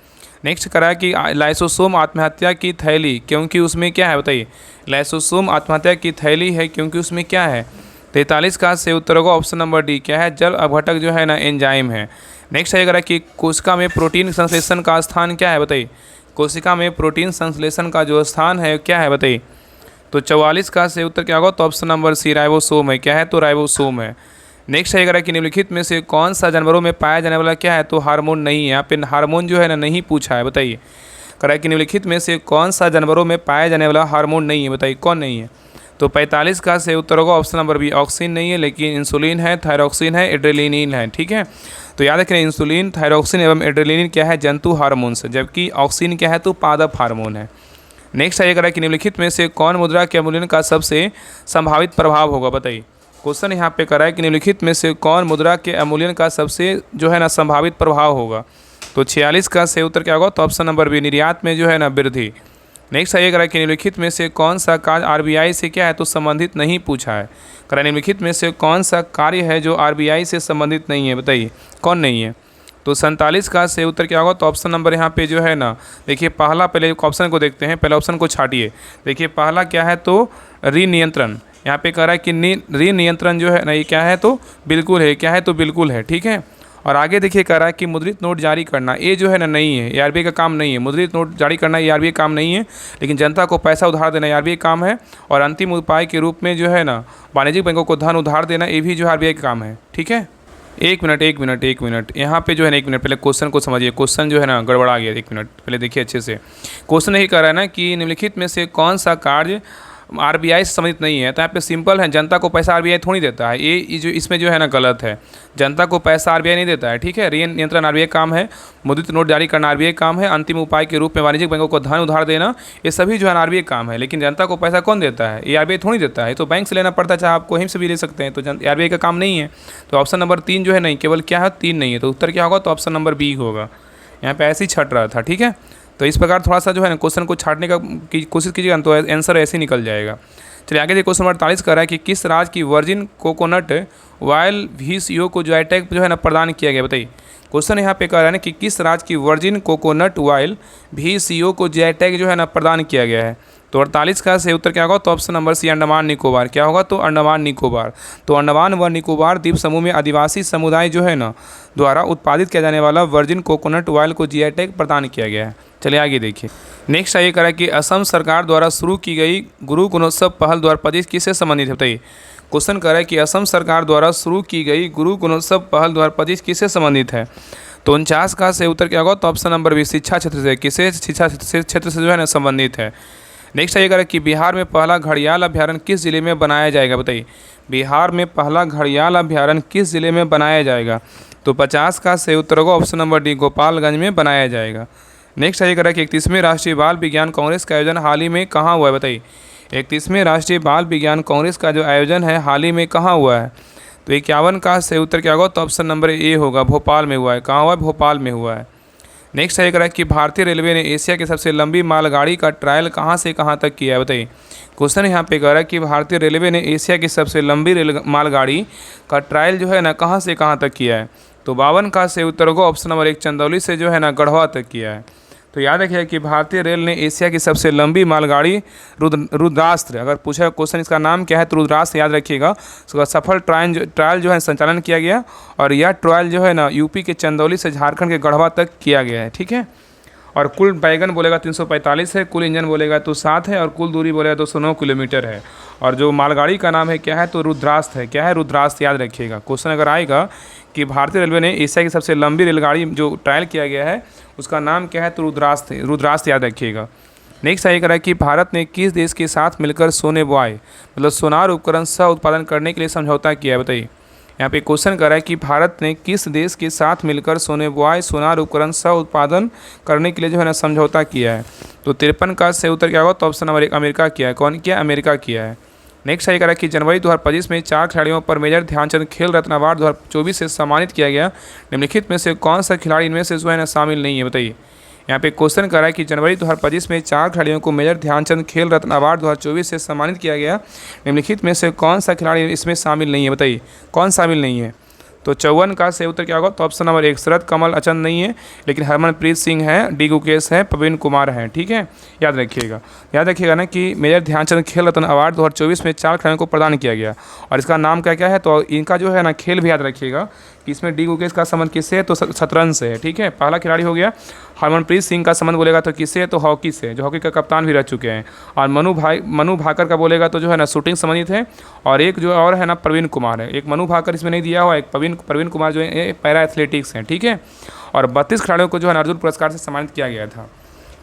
नेक्स्ट करा कि लाइसोसोम आत्महत्या की थैली क्योंकि उसमें क्या है? बताइए, लाइसोसोम आत्महत्या की थैली है क्योंकि उसमें क्या है? 43 का सही उत्तर होगा ऑप्शन नंबर डी, क्या है? जल अपघटक जो है ना एंजाइम है। नेक्स्ट आएगा कि कोशिका में प्रोटीन संश्लेषण का स्थान क्या है? बताइए, कोशिका में प्रोटीन संश्लेषण का जो स्थान है क्या है? बताइए। तो 44 का सही उत्तर क्या होगा? तो ऑप्शन नंबर सी, राइबोसोम है। क्या है? तो राइबोसोम है। नेक्स्ट आएगा कि निम्नलिखित में से कौन सा जानवरों में पाया जाने वाला क्या है? तो हार्मोन नहीं है। यहाँ पे हार्मोन जो है ना नहीं पूछा है। बताइए, करा कि निम्नलिखित में से कौन सा जानवरों में पाया जाने वाला हार्मोन नहीं है? बताइए कौन नहीं है? तो 45 का सही उत्तर होगा ऑप्शन नंबर बी, ऑक्सिन नहीं है, लेकिन इंसुलिन है, थायरॉक्सिन है, एड्रेलिनिन है। ठीक है, तो याद रखें इंसुलिन, थायरॉक्सिन एवं एड्रेलिनिन क्या है? जंतु हार्मोन्स, जबकि ऑक्सिन क्या है? तो पादप हार्मोन है। नेक्स्ट आइएगा कि निम्नलिखित में से कौन मुद्रा के अवमूल्यन का सबसे संभावित प्रभाव होगा? बताइए, क्वेश्चन यहाँ पे करा है कि निम्नलिखित में से कौन मुद्रा के अवमूल्यन का सबसे जो है ना संभावित प्रभाव होगा? तो 46 का सही उत्तर क्या होगा? तो ऑप्शन नंबर बी, निर्यात में जो है ना वृद्धि। नेक्स्ट आइए करा कि निम्नलिखित में से कौन सा कार्य आरबीआई से क्या है? तो संबंधित नहीं पूछा है। करा निम्नलिखित में से कौन सा कार्य है जो आरबीआई से संबंधित नहीं है? बताइए कौन नहीं है? तो 47 का सही उत्तर क्या होगा? तो ऑप्शन नंबर यहाँ पे जो है ना, देखिए पहला, पहले ऑप्शन को देखते हैं, पहले ऑप्शन को छाटिए। देखिए पहला क्या है? तो ऋण यहाँ पे कह रहा है कि ऋण नियंत्रण जो है ना ये क्या है? तो बिल्कुल है। क्या है? तो बिल्कुल है। ठीक है, और आगे देखिए कह रहा है कि मुद्रित नोट जारी करना, ये जो है ना नहीं है, ये आरबीआई का काम नहीं है। मुद्रित नोट जारी करना ये आरबीआई काम नहीं है, लेकिन जनता को पैसा उधार देना ये आरबीआई काम है। और अंतिम उपाय के रूप में जो है ना वाणिज्यिक बैंकों को धन उधार देना ये भी जो है आरबीआई का काम है। ठीक है, एक मिनट यहाँ पे जो है ना, एक मिनट पहले क्वेश्चन को समझिए। क्वेश्चन जो है ना गड़बड़ा गया, एक मिनट पहले देखिए अच्छे से। क्वेश्चन यही कह रहा है ना कि निम्नलिखित में से कौन सा कार्य आरबीआई से संबंधित नहीं है? तो यहाँ पे सिंपल है, जनता को पैसा आरबीआई थोड़ी देता है। ये जो इसमें जो है ना गलत है, जनता को पैसा आरबीआई नहीं देता है। ठीक है, ऋण नियंत्रण आरबीआई काम है, मुद्रित नोट जारी करना आरबीआई काम है, अंतिम उपाय के रूप में वाणिज्यिक बैंकों को धन उधार देना, ये सभी जो है आरबीआई काम है। लेकिन जनता को पैसा कौन देता है? ये आरबीआई थोड़ी देता है, तो बैंक से लेना पड़ता है, चाहे आप कहीं से भी ले सकते हैं। तो आरबीआई का काम नहीं है। तो ऑप्शन नंबर 3 जो है नहीं, केवल क्या है? 3 नहीं है। तो उत्तर क्या होगा? तो ऑप्शन नंबर बी होगा। यहाँ पे ऐसे ही छट रहा था। ठीक है, तो इस प्रकार थोड़ा सा जो है ना क्वेश्चन को छाटने की कोशिश कीजिएगा तो आंसर ऐसे ही निकल जाएगा। चलिए आगे देखिए, क्वेश्चन नंबर 48 कर रहा है कि किस राज्य की वर्जिन कोकोनट ऑयल VCO को जो टैग जो है ना प्रदान किया गया? बताइए, क्वेश्चन यहाँ पे कह रहा है ना कि किस राज्य की वर्जिन कोकोनट ऑयल VCO को जो टैग जो है ना प्रदान किया गया है? तो 48 का सही उत्तर क्या होगा? तो option number C, Andaman Nicobar. क्या होगा? तो अंडमान निकोबार। तो अंडमान व निकोबार द्वीप समूह में आदिवासी समुदाय जो है ना द्वारा उत्पादित किया जाने वाला वर्जिन कोकोनट ऑयल को GI टैग प्रदान किया गया है। चलिए आगे देखिए। नेक्स्ट आइए करा कि असम सरकार द्वारा शुरू की गई गुरु गुणोत्सव पहल 2025 किससे संबंधित है? बताइए, क्वेश्चन कर रहा है कि असम सरकार द्वारा शुरू की गई गुरु गुणोत्सव पहल 2025 किससे संबंधित है? तो 49 का सही उत्तर क्या होगा? तो ऑप्शन नंबर बी, शिक्षा क्षेत्र से। किसे? शिक्षा क्षेत्र से जो है ना संबंधित है। नेक्स्ट आइए करा कि बिहार में पहला घड़ियाल अभ्यारण्य किस जिले में बनाया जाएगा? बताइए, बिहार में पहला घड़ियाल अभ्यारण्य किस जिले में बनाया जाएगा? तो 50 का सही उत्तर होगा ऑप्शन नंबर डी, गोपालगंज में बनाया जाएगा। नेक्स्ट आइए करा कि 31वें राष्ट्रीय बाल विज्ञान कांग्रेस का आयोजन हाल ही में कहाँ हुआ है? बताइए, 31वें राष्ट्रीय बाल विज्ञान कांग्रेस का जो आयोजन है हाल ही में कहाँ हुआ है? तो 51 का सही उत्तर क्या होगा? तो ऑप्शन नंबर ए होगा, भोपाल में हुआ है। कहाँ हुआ है? भोपाल में हुआ है। नेक्स्ट आइए करा कि भारतीय रेलवे ने एशिया की सबसे लंबी मालगाड़ी का ट्रायल कहाँ से कहाँ तक किया है? बताइए, क्वेश्चन यहाँ पे कह रहा है कि भारतीय रेलवे ने एशिया की सबसे लंबी मालगाड़ी का ट्रायल जो है ना कहाँ से कहाँ तक किया है? तो 52 का सही उत्तर होगा ऑप्शन नंबर 1, चंदौली से जो है ना गढ़वा तक किया है। तो याद रखिए कि भारतीय रेल ने एशिया की सबसे लंबी मालगाड़ी रुद्रास्त्र, अगर पूछा क्वेश्चन इसका नाम क्या है तो रुद्रास्त्र याद रखिएगा, उसका सफल ट्रायल जो है संचालन किया गया और यह ट्रायल जो है ना यूपी के चंदौली से झारखंड के गढ़वा तक किया गया है। ठीक है, और कुल बैगन बोलेगा 345 है, कुल इंजन बोलेगा तो 7 है और कुल दूरी बोलेगा 209 किलोमीटर है। और जो मालगाड़ी का नाम है क्या है, तो रुद्रास्थ है। क्या है, रुद्रास्थ, याद रखिएगा। क्वेश्चन अगर आएगा कि भारतीय रेलवे ने एशिया की सबसे लंबी रेलगाड़ी जो ट्रायल किया गया है उसका नाम क्या है, तो रुद्रास्थ है। रुद्रास्थ याद रखिएगा। नेक्स्ट आइए करा कि भारत ने किस देश के साथ मिलकर सोने बोआई मतलब सोनार उपकरण सह उत्पादन करने के लिए समझौता किया है, बताइए। यहाँ पे क्वेश्चन करा है कि भारत ने किस देश के साथ मिलकर सोने बोआई सोनार उपकरण सह उत्पादन करने के लिए जो है ना समझौता किया है। तो 53 का सही उत्तर क्या होगा, तो ऑप्शन नंबर 1 अमेरिका किया है। कौन किया, अमेरिका किया है। नेक्स्ट आइए करा कि जनवरी 2025 में 4 खिलाड़ियों पर मेजर ध्यानचंद खेल रत्न अवार्ड 2024 से सम्मानित किया गया। निम्नलिखित में से कौन सा खिलाड़ी इनमें से जो है ना शामिल नहीं है, बताइए। यहाँ पे क्वेश्चन करा है कि जनवरी 2025 में 4 खिलाड़ियों को मेजर ध्यानचंद खेल रत्न अवार्ड 2024 से सम्मानित किया गया। निम्नलिखित में से कौन सा खिलाड़ी इसमें शामिल नहीं है, बताइए कौन शामिल नहीं है। तो 54 का सही उत्तर क्या होगा, तो ऑप्शन नंबर 1 शरद कमल अचंद नहीं है, लेकिन हरमनप्रीत सिंह है, डी गुकेश है, प्रवीण कुमार है। ठीक है, याद रखिएगा ना कि मेजर ध्यानचंद खेल रत्न अवार्ड 2024 में 4 खिलाड़ियों को प्रदान किया गया और इसका नाम क्या क्या है, तो इनका जो है ना खेल भी याद रखिएगा कि इसमें डी गुकेश का संबंध किससे है, तो शतरंज से है। ठीक है, पहला खिलाड़ी हो गया। हरमनप्रीत सिंह का संबंध बोलेगा तो किससे है, तो हॉकी से, जो हॉकी का कप्तान भी रह चुके हैं। और मनु भाकर का बोलेगा तो जो है ना शूटिंग संबंधित है। और एक जो और है ना प्रवीण कुमार है, एक मनु भाकर इसमें नहीं दिया हुआ, एक प्रवीण कुमार जो है पैरा एथलेटिक्स हैं। ठीक है, और 32 खिलाड़ियों को जो है अर्जुन पुरस्कार से सम्मानित किया गया था।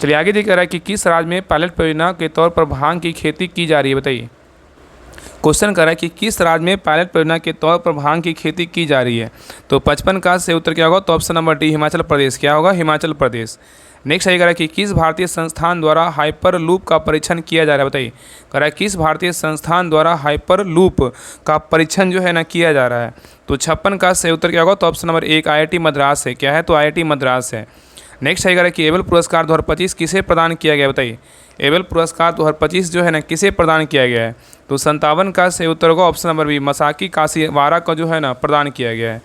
चलिए आगे देखिए रहा है कि किस राज्य में पायलट परियोजना के तौर पर भांग की खेती की जा रही है, बताइए। क्वेश्चन कर रहा है कि किस राज्य में पायलट परियोजना के तौर पर भांग की खेती की जा रही है। तो 55 का सही उत्तर क्या होगा, तो option number D Himachal Pradesh. क्या होगा, हिमाचल प्रदेश। नेक्स्ट आइए कह रहा है कि किस भारतीय संस्थान द्वारा हाइपर लूप का परीक्षण किया जा रहा है, बताइए। कह रहा है किस भारतीय संस्थान द्वारा हाइपर लूप का परीक्षण जो है ना किया जा रहा है। तो 56 का सही उत्तर क्या होगा, तो ऑप्शन नंबर 1 IIT मद्रास है। क्या है, तो IIT मद्रास है। नेक्स्ट आइए कह रहा है कि एबल पुरस्कार 2025 किसे प्रदान किया गया, बताइए। एबल पुरस्कार 2025 जो है ना किसे प्रदान किया गया है। तो 57 का सही उत्तर होगा option number B Masaki Kashiwara का जो है ना प्रदान किया गया है।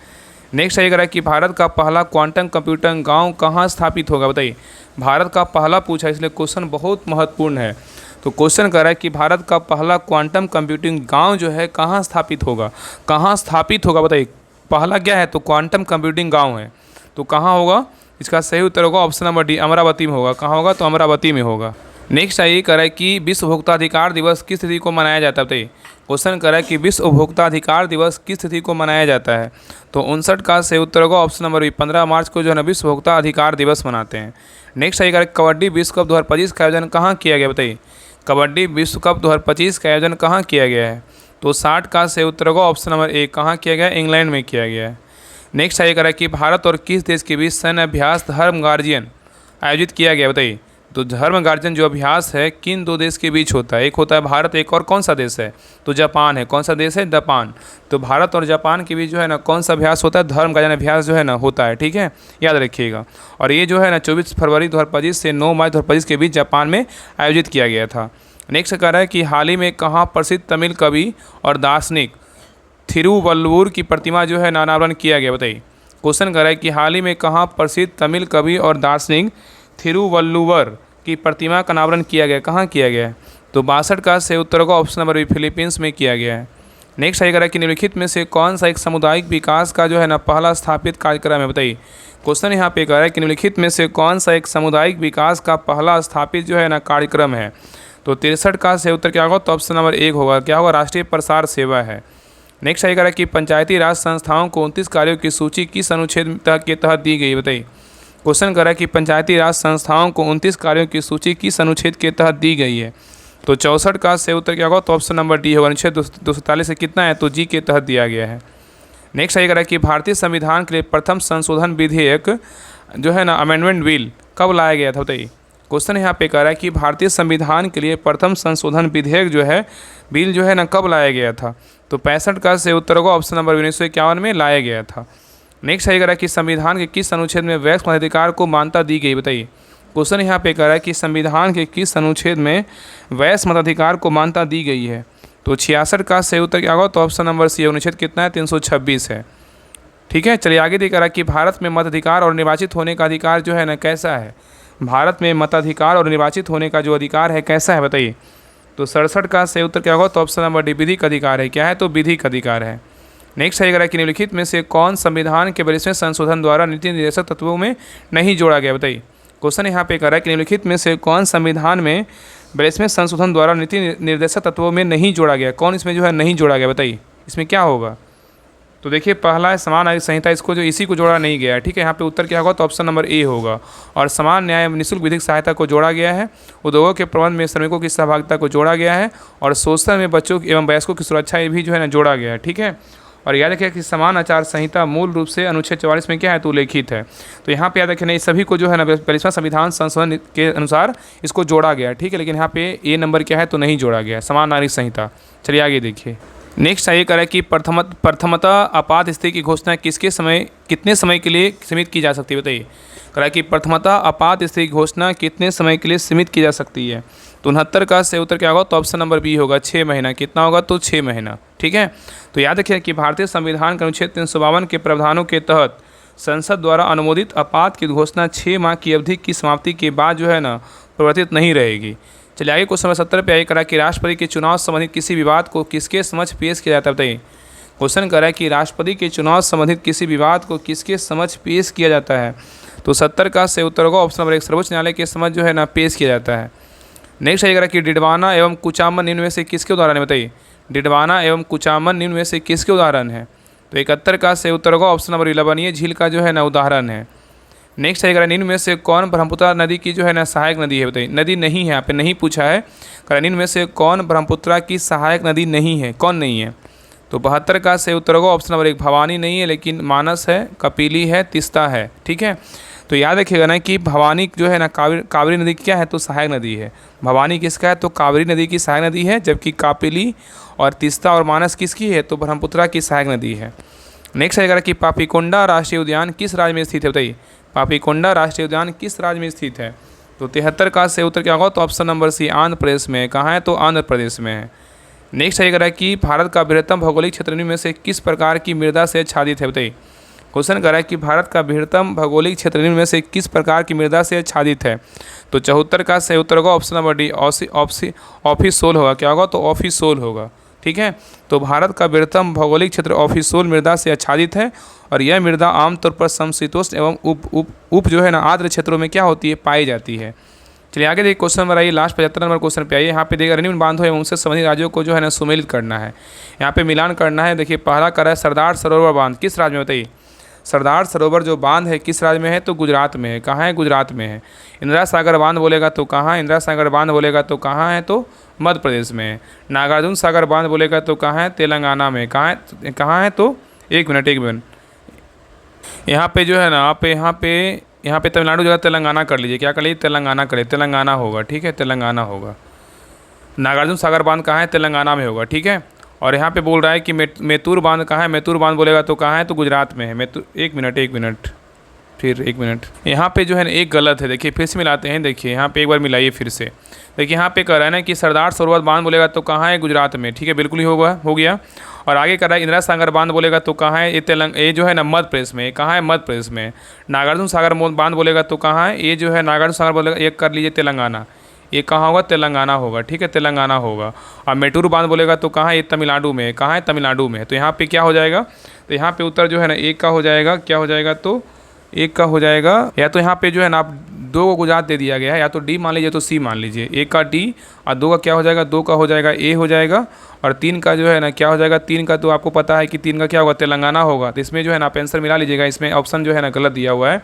नेक्स्ट आइए कह रहा है कि भारत का पहला क्वांटम कंप्यूटर गांव कहाँ स्थापित होगा, बताइए। भारत का पहला पूछा, इसलिए क्वेश्चन बहुत महत्वपूर्ण है। तो क्वेश्चन कह रहा है कि भारत का पहला क्वांटम कंप्यूटिंग गांव जो है कहाँ स्थापित होगा, कहाँ स्थापित होगा, बताइए। पहला क्या है, तो क्वांटम कंप्यूटिंग गांव है, तो कहाँ होगा। इसका सही उत्तर होगा ऑप्शन नंबर डी अमरावती में होगा। कहाँ होगा, तो अमरावती में होगा। नेक्स्ट आइए कह रहा है कि विश्व उपभोक्ता अधिकार दिवस किस तिथि को मनाया जाता है, बताइए। क्वेश्चन कर रहा है कि विश्व उपभोक्ता अधिकार दिवस किस तिथि को मनाया जाता है। तो 59 का सही उत्तर होगा ऑप्शन नंबर बी 15 मार्च को जो है ना विश्व उपभोक्ता अधिकार दिवस मनाते हैं। नेक्स्ट आइए कह रहा है कबड्डी विश्व कप 2025 का आयोजन कहाँ किया गया, बताइए। कबड्डी विश्व कप 2025 का आयोजन कहाँ किया गया है। तो 60 का सही उत्तर होगा ऑप्शन नंबर ए कहाँ किया गया, इंग्लैंड में किया गया है। नेक्स्ट आइए कह रहा है कि भारत और किस देश के बीच सैन्य अभ्यास धर्म गार्जियन आयोजित किया गया, बताइए। तो धर्म गार्जियन जो अभ्यास है किन दो देश के बीच होता है, एक होता है भारत, एक और कौन सा देश है, तो जापान है। कौन सा देश है, जापान। तो भारत और जापान के बीच जो है ना कौन सा अभ्यास होता है, धर्म गार्जियन अभ्यास जो है ना होता है। ठीक है, याद रखिएगा। और ये जो है ना 24 फरवरी 2025 से 9 मार्च 2025 के बीच जापान में आयोजित किया गया था। नेक्स्ट कह रहा है कि हाल ही में कहाँ प्रसिद्ध तमिल कवि और दार्शनिक थिरुवल्लुवर की प्रतिमा जो है अनावरण किया गया, बताइए। क्वेश्चन कर रहा है कि हाल ही में कहाँ प्रसिद्ध तमिल कवि और दार्शनिक थिरुवल्लुवर की प्रतिमा का अनावरण किया गया, कहाँ किया गया है। तो 62 का सही उत्तर होगा ऑप्शन नंबर बी फिलीपींस में किया गया है। नेक्स्ट आइए कह रहा है कि निम्नलिखित में से कौन सा एक सामुदायिक विकास का जो है ना पहला स्थापित कार्यक्रम है, बताइए। क्वेश्चन यहाँ पे कह रहा है कि निम्नलिखित में से कौन सा एक सामुदायिक विकास का पहला स्थापित जो है ना कार्यक्रम है। तो 63 का सही उत्तर क्या होगा, तो ऑप्शन नंबर 1 होगा। क्या होगा, राष्ट्रीय प्रसार सेवा है। नेक्स्ट आइए कह रहा है कि पंचायती राज संस्थाओं को 29 कार्यों की सूची किस अनुच्छेद के तहत दी गई, बताइए। क्वेश्चन कर रहा है कि पंचायती राज संस्थाओं को 29 कार्यों की सूची किस अनुच्छेद के तहत दी गई है। तो 64 का सही उत्तर क्या होगा, तो ऑप्शन नंबर डी होगा। अनुच्छेद 247 से कितना है, तो जी के तहत दिया गया है। नेक्स्ट आइए कह रहा है कि भारतीय संविधान के लिए प्रथम संशोधन विधेयक जो है ना अमेंडमेंट बिल कब लाया गया था, बताइए। क्वेश्चन यहाँ पे कह रहा है कि भारतीय संविधान के लिए प्रथम संशोधन विधेयक जो है बिल जो है ना कब लाया गया था। तो 65 का सही उत्तर होगा ऑप्शन नंबर 1951 में लाया गया था। नेक्स्ट आइए कह रहा है कि संविधान के किस अनुच्छेद में वयस्क मताधिकार को मान्यता दी गई, बताइए। क्वेश्चन यहाँ पे कह रहा है कि संविधान के किस अनुच्छेद में वयस्क मताधिकार को मान्यता दी गई है। तो 66 का सही उत्तर क्या होगा, तो ऑप्शन नंबर सी अनुच्छेद कितना है, 326 है। ठीक है, चलिए आगे देखा रहा कि भारत में मताधिकार और निर्वाचित होने का अधिकार जो है ना कैसा है। भारत में मताधिकार और निर्वाचित होने का जो अधिकार है कैसा है, बताइए। तो 67 का सही उत्तर क्या होगा, तो ऑप्शन नंबर डी विधिक अधिकार है। क्या है, तो विधिक अधिकार है। नेक्स्ट है कि निम्नलिखित में से कौन संविधान के 42वें संशोधन द्वारा नीति निर्देशक तत्वों में नहीं जोड़ा गया, बताइए। क्वेश्चन यहाँ पे कर रहा है कि निम्नलिखित में से कौन संविधान में 42वें संशोधन द्वारा नीति निर्देशक तत्वों में नहीं जोड़ा गया। कौन इसमें जो है नहीं जोड़ा गया, बताइए इसमें क्या होगा। तो देखिए पहला है समान नागरिक संहिता, इसको जो इसी को जोड़ा नहीं गया है, ठीक है। यहाँ पे उत्तर क्या होगा, तो ऑप्शन नंबर ए होगा। और समान न्याय एवं निःशुल्क विधिक सहायता को जोड़ा गया है। उद्योगों के प्रबंध में श्रमिकों की सहभागिता को जोड़ा गया है। और शोषण में बच्चों एवं वयस्कों की सुरक्षा ये भी जो है ना जोड़ा गया है, ठीक है। और याद रखिए कि समान आचार संहिता मूल रूप से अनुच्छेद 44 में क्या है, तो उल्लेखित है। तो यहाँ पे याद रखिए नहीं, सभी को जो है ना 42वां संविधान संशोधन के अनुसार इसको जोड़ा गया, ठीक है। लेकिन यहाँ पे ए नंबर क्या है, तो नहीं जोड़ा गया, समान नागरिक संहिता। चलिए आगे देखिए। नेक्स्ट ये करें कि प्रथमतः आपात स्थिति की घोषणा कितने समय के लिए सीमित की जा सकती है, बताइए। करा कि प्रथमतः आपात स्थिति की घोषणा कितने समय के लिए सीमित की जा सकती है। तो 69 का से उत्तर क्या होगा, तो ऑप्शन नंबर बी होगा, 6 महीना। कितना होगा, तो 6 महीना, ठीक है। तो याद रखिए कि भारतीय संविधान के अनुच्छेद 352 के प्रावधानों के तहत संसद द्वारा अनुमोदित आपात की घोषणा 6 माह की अवधि की समाप्ति के बाद जो है ना प्रवर्तित नहीं रहेगी। चलिए आगे क्वेश्चन नंबर 70 पे आगे करा कि राष्ट्रपति के चुनाव संबंधित किसी विवाद को किसके समक्ष पेश किया जाता है, बताइए। क्वेश्चन करा कि राष्ट्रपति के चुनाव संबंधित किसी विवाद को किसके समक्ष पेश किया जाता है। तो 70 का से उत्तर होगा ऑप्शन नंबर 1, सर्वोच्च न्यायालय के समक्ष जो है ना पेश किया जाता है। नेक्स्ट आगे करा कि डिडवाना एवं कुचामन निम्न में से किसके उदाहरण है, बताइए। डिडवाना एवं कुचामन निम्न में से किसके उदाहरण है। तो 71 का से उत्तर होगा ऑप्शन नंबर 11, ये झील का जो है ना उदाहरण है। नेक्स्ट है निम्न में से कौन ब्रह्मपुत्र नदी की जो है ना सहायक नदी है, बताइए। नदी नहीं है, यहाँ पे नहीं पूछा है। निम्न में से कौन ब्रह्मपुत्र की सहायक नदी नहीं है, कौन नहीं है। तो 72 का से उत्तर होगा ऑप्शन नंबर 1, भवानी नहीं है, लेकिन मानस है, कपिली है, तीस्ता है, ठीक है। तो याद रखिएगा ना कि भवानी जो है ना कावेरी नदी क्या है, तो सहायक नदी है। भवानी किसका है, तो कावेरी नदी की सहायक नदी है। जबकि कापिली और तीस्ता और मानस किसकी है, तो ब्रह्मपुत्र की सहायक नदी है। नेक्स्ट आएगा कि पापीकोंडा राष्ट्रीय उद्यान किस राज्य में स्थित है, बताइए। पापीकोंडा राष्ट्रीय उद्यान किस राज्य में स्थित है। तो 73 का से उत्तर क्या होगा, तो ऑप्शन नंबर सी, आंध्र प्रदेश में। कहाँ है, तो आंध्र प्रदेश में है। नेक्स्ट आएगा कि भारत का बृहत्तम भौगोलिक क्षेत्र में से किस प्रकार की मृदा से आच्छादित है, बताइए। क्वेश्चन कर रहा है कि भारत का बृहत्तम भौगोलिक क्षेत्र में से किस प्रकार की मृदा से आच्छादित है। तो 74 का से उत्तर होगा ऑप्शन नंबर डी, ऑफिसोल होगा। क्या होगा, तो ऑफिसोल होगा, ठीक है। तो भारत का बृहत्तम भौगोलिक क्षेत्र ऑफिसोल मृदा से आच्छादित है। और यह मृदा आमतौर पर समशीतोष्ण एवं उप जो है ना आर्द्र क्षेत्रों में क्या होती है, पाई जाती है। चलिए आगे देखिए क्वेश्चन नंबर आइए, लास्ट 75 नंबर क्वेश्चन पे आइए। यहाँ पे देखिए निम्न बांधों एवं उनसे संबंधित राज्यों को जो है ना सुमेलित करना है, यहाँ पे मिलान करना है। देखिए पहला कर है सरदार सरोवर बांध किस राज्य में, बताइए। सरदार सरोवर जो बांध है किस राज्य में है, तो गुजरात में है। कहाँ है, गुजरात में है। इंदिरा सागर बांध बोलेगा तो कहाँ है, इंदिरा सागर बांध बोलेगा तो कहाँ है, तो मध्य प्रदेश में है। नागार्जुन सागर बांध बोलेगा तो कहाँ है, तेलंगाना में। कहाँ है, तो एक मिनट यहाँ पे जो है ना आप यहाँ पे तमिलनाडु जगह तेलंगाना कर लीजिए। क्या कर लीजिए, तेलंगाना करिए, तेलंगाना होगा, ठीक है, तेलंगाना होगा। नागार्जुन सागर बांध कहाँ है, तेलंगाना में होगा, ठीक है। और यहाँ पे बोल रहा है कि मेतूर बांध कहाँ है, मेतूर बांध बोलेगा तो कहाँ है, तो गुजरात में है। एक मिनट यहाँ पे जो है ना एक गलत है। देखिए फिर से मिलाते हैं, देखिए यहाँ पे एक बार मिलाइए फिर से। देखिए यहाँ पे कह रहा है ना कि सरदार सरोवर बांध बोलेगा तो कहाँ है, गुजरात में, ठीक है, बिल्कुल ही हो गया। और आगे कर रहा है इंदिरा सागर बांध बोलेगा तो कहाँ है, ये जो है ना मध्य प्रदेश में। कहाँ है, मध्य प्रदेश में। नागार्जुन सागर बांध बोलेगा तो कहाँ है, ये जो है नागार्जुन सागर बोलेगा, एक कर लीजिए तेलंगाना। ये कहाँ होगा, तेलंगाना होगा, ठीक है, तेलंगाना होगा। और मेटूर बांध बोलेगा तो कहाँ है, ये तमिलनाडु में। कहाँ है, तमिलनाडु में। तो यहाँ पे क्या हो जाएगा, तो यहाँ पे उत्तर जो है ना एक का हो जाएगा। क्या हो जाएगा, तो एक का हो जाएगा। या तो यहाँ पे जो है ना आप 2 को गुजरात दे दिया गया है, या तो डी मान लीजिए तो सी मान लीजिए। 1 का डी और 2 का क्या हो जाएगा, 2 का हो जाएगा ए हो जाएगा। और 3 का जो है ना क्या हो जाएगा, 3 का तो आपको पता है कि 3 का क्या होगा, तेलंगाना होगा। तो इसमें जो है ना आप आंसर मिला लीजिएगा। इसमें ऑप्शन जो है ना गलत दिया हुआ है,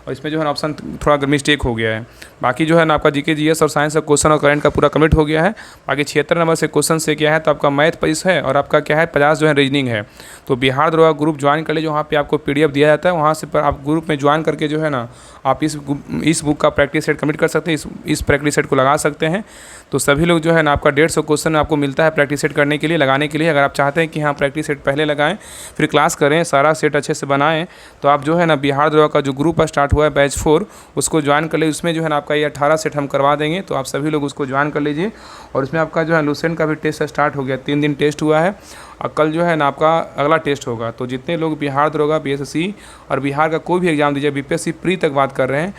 और इसमें जो है ना ऑप्शन थोड़ा मिस्टेक हो गया है। बाकी जो है ना आपका जीके जीएस और साइंस का क्वेश्चन और करंट का पूरा कंप्लीट हो गया है। बाकी 76 नंबर से क्वेश्चन से क्या है, तो आपका मैथ 25 है और आपका क्या है 50 जो है रीजनिंग है। तो बिहार दरोगा ग्रुप ज्वाइन कर लीजिए, वहाँ पे आपको PDF दिया जाता है। वहाँ से पर आप ग्रुप में ज्वाइन करके जो है ना आप इस बुक का प्रैक्टिस सेट कंप्लीट कर सकते हैं, इस प्रैक्टिस सेट को लगा सकते हैं। तो सभी लोग जो है ना आपका 150 क्वेश्चन आपको मिलता है प्रैक्टिस सेट करने के लिए, लगाने के लिए। अगर आप चाहते हैं कि हाँ प्रैक्टिस सेट पहले लगाएं फिर क्लास करें, सारा सेट अच्छे से बनाएं, तो आप जो है ना बिहार दरोगा का जो ग्रुप स्टार्ट हुआ है बैच 4 उसको ज्वाइन कर लीजिए। उसमें जो है ना आपका ये 18 सेट हम करवा देंगे, तो आप सभी लोग उसको ज्वाइन कर लीजिए। और इसमें आपका जो है लूसेंट का भी टेस्ट स्टार्ट हो गया, 3 दिन टेस्ट हुआ है और कल जो है ना आपका अगला टेस्ट होगा। तो जितने लोग बिहार दरोगा, BSSC और बिहार का कोई भी एग्जाम दीजिए, BPSC प्री तक बात कर रहे हैं,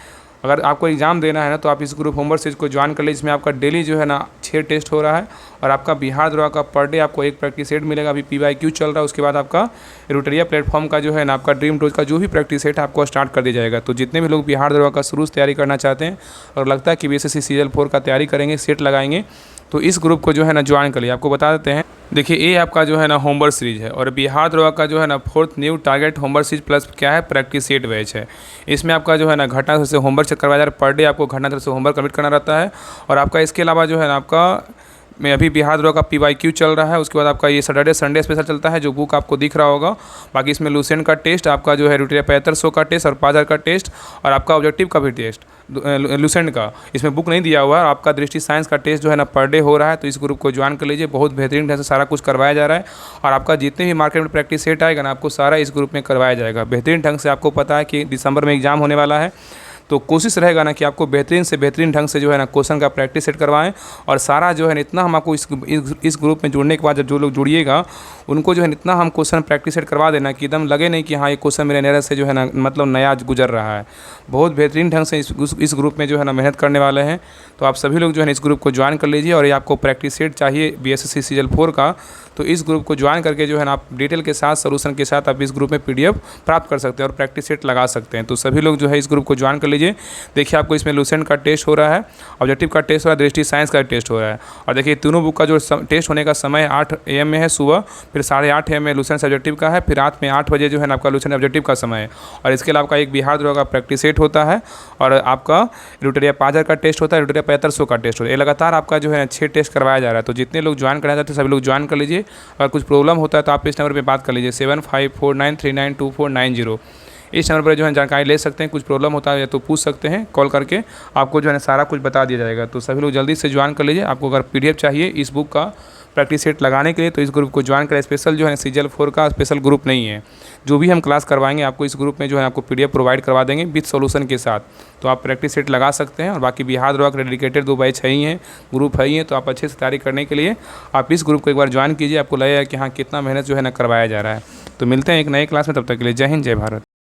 अगर आपको एग्जाम देना है ना तो आप इस ग्रुप होमवर्क से इसको ज्वाइन कर लीजिए। इसमें आपका डेली जो है ना 6 6 टेस्ट हो रहा है और आपका बिहार दरोगा का पर डे आपको एक प्रैक्टिस सेट मिलेगा। अभी PYQ चल रहा है, उसके बाद आपका रुटेरिया प्लेटफॉर्म का जो है ना आपका ड्रीम डोज का जो भी प्रैक्टिस सेट है आपको स्टार्ट कर दिया जाएगा। तो जितने भी लोग बिहार दरोगा का शुरू से तैयारी करना चाहते हैं और लगता है कि BSSC सीजल 4 का तैयारी करेंगे, सेट लगाएंगे, तो इस ग्रुप को जो है ना ज्वाइन कर लिए। आपको बता देते हैं, देखिए ये आपका जो है ना होमवर्क सीरीज है और बिहार दरोगा का जो है ना 4th new target homework series plus क्या है, प्रैक्टिस सेट बैच है। इसमें आपका जो है ना घटना से होमवर्क चेक करवाया जा रहा है, पर डे आपको घटना से होमवर्क कंप्लीट करना रहता है। और आपका इसके अलावा जो है ना आपका में अभी बिहार दरोगा का PYQ चल रहा है, उसके बाद आपका ये सैटरडे संडे स्पेशल चलता है, जो बुक आपको दिख रहा होगा। बाकी इसमें लूसेंट का टेस्ट, आपका जो है रुटेरिया 7500 का टेस्ट और 5000 का टेस्ट और आपका ऑब्जेक्टिव का भी टेस्ट लूसेंट का, इसमें बुक नहीं दिया हुआ है। आपका दृष्टि साइंस का टेस्ट जो है ना पर डे हो रहा है, तो इस ग्रुप को ज्वाइन कर लीजिए। बहुत बेहतरीन ढंग से सारा कुछ करवाया जा रहा है और आपका जितने भी मार्केट में प्रैक्टिस सेट आएगा ना आपको सारा इस ग्रुप में करवाया जाएगा बेहतरीन ढंग से। आपको पता है कि दिसंबर में एग्जाम होने वाला है, तो कोशिश रहेगा ना कि आपको बेहतरीन से बेहतरीन ढंग से जो है ना क्वेश्चन का प्रैक्टिस सेट करवाएं। और सारा जो है इतना हम आपको इस ग्रुप में जुड़ने के बाद जब जो लोग जुड़िएगा उनको जो है इतना हम क्वेश्चन प्रैक्टिस सेट करवा देना कि एकदम लगे नहीं कि हाँ ये क्वेश्चन मेरे नज़र से जो है ना मतलब नया गुजर रहा है। बहुत बेहतरीन ढंग से इस ग्रुप में जो है ना मेहनत करने वाले हैं। तो आप सभी लोग जो है इस ग्रुप को ज्वाइन कर लीजिए। और ये आपको प्रैक्टिस सेट चाहिए BSSC सीजल 4 का, तो इस ग्रुप को ज्वाइन करके जो है ना आप डिटेल के साथ सोल्यूशन के साथ आप इस ग्रुप में PDF प्राप्त कर सकते हैं और प्रैक्टिस सेट लगा सकते हैं। तो सभी लोग जो है इस ग्रुप को ज्वाइन कर लीजिए। देखिए आपको इसमें लूसेंट का टेस्ट हो रहा है, ऑब्जेक्टिव का टेस्ट हो रहा है, दृष्टि साइंस का टेस्ट हो रहा है। और देखिए तीनों बुक का जो टेस्ट होने का समय 8 AM में है सुबह, फिर 8:30 AM में लूसेंट ऑब्जेक्टिव का है, फिर रात में 8 बजे जो है ना आपका लूसेंट ऑब्जेक्टिव का समय है। और इसके अलावा आपका एक बिहार दरोगा का प्रैक्टिस सेट होता है और आपका रुटेरिया 5000 का टेस्ट होता है, रुटेरिया 7500 का टेस्ट होता है। ये लगातार आपका जो है 6 टेस्ट करवाया जा रहा है। तो जितने लोग ज्वाइन करना चाहते हैं सभी लोग ज्वाइन कर लीजिए। अगर कुछ प्रॉब्लम होता है तो आप इस नंबर पर बात कर लीजिए 7549392490। इस नंबर पर जो है जानकारी ले सकते हैं। कुछ प्रॉब्लम होता है तो पूछ सकते हैं कॉल करके, आपको जो है सारा कुछ बता दिया जाएगा। तो सभी लोग जल्दी से ज्वाइन कर लीजिए। आपको अगर PDF चाहिए इस बुक का प्रैक्टिस सेट लगाने के लिए तो इस ग्रुप को ज्वाइन करें। स्पेशल जो है सीजल 4 का स्पेशल ग्रुप नहीं है, जो भी हम क्लास करवाएंगे आपको इस ग्रुप में जो है आपको PDF प्रोवाइड करवा देंगे विद सॉल्यूशन के साथ। तो आप प्रैक्टिस सेट लगा सकते हैं। और बाकी बिहार दरोगा के डेडिकेटेड 2 बैच है ही हैं, ग्रुप है ही हैं। तो आप अच्छे से तैयारी करने के लिए आप इस ग्रुप को एक बार ज्वाइन कीजिए। आपको लगेगा कि हाँ कितना मेहनत जो है ना करवाया जा रहा है। तो मिलते हैं एक नए क्लास में, तब तक के लिए जय हिंद जय भारत।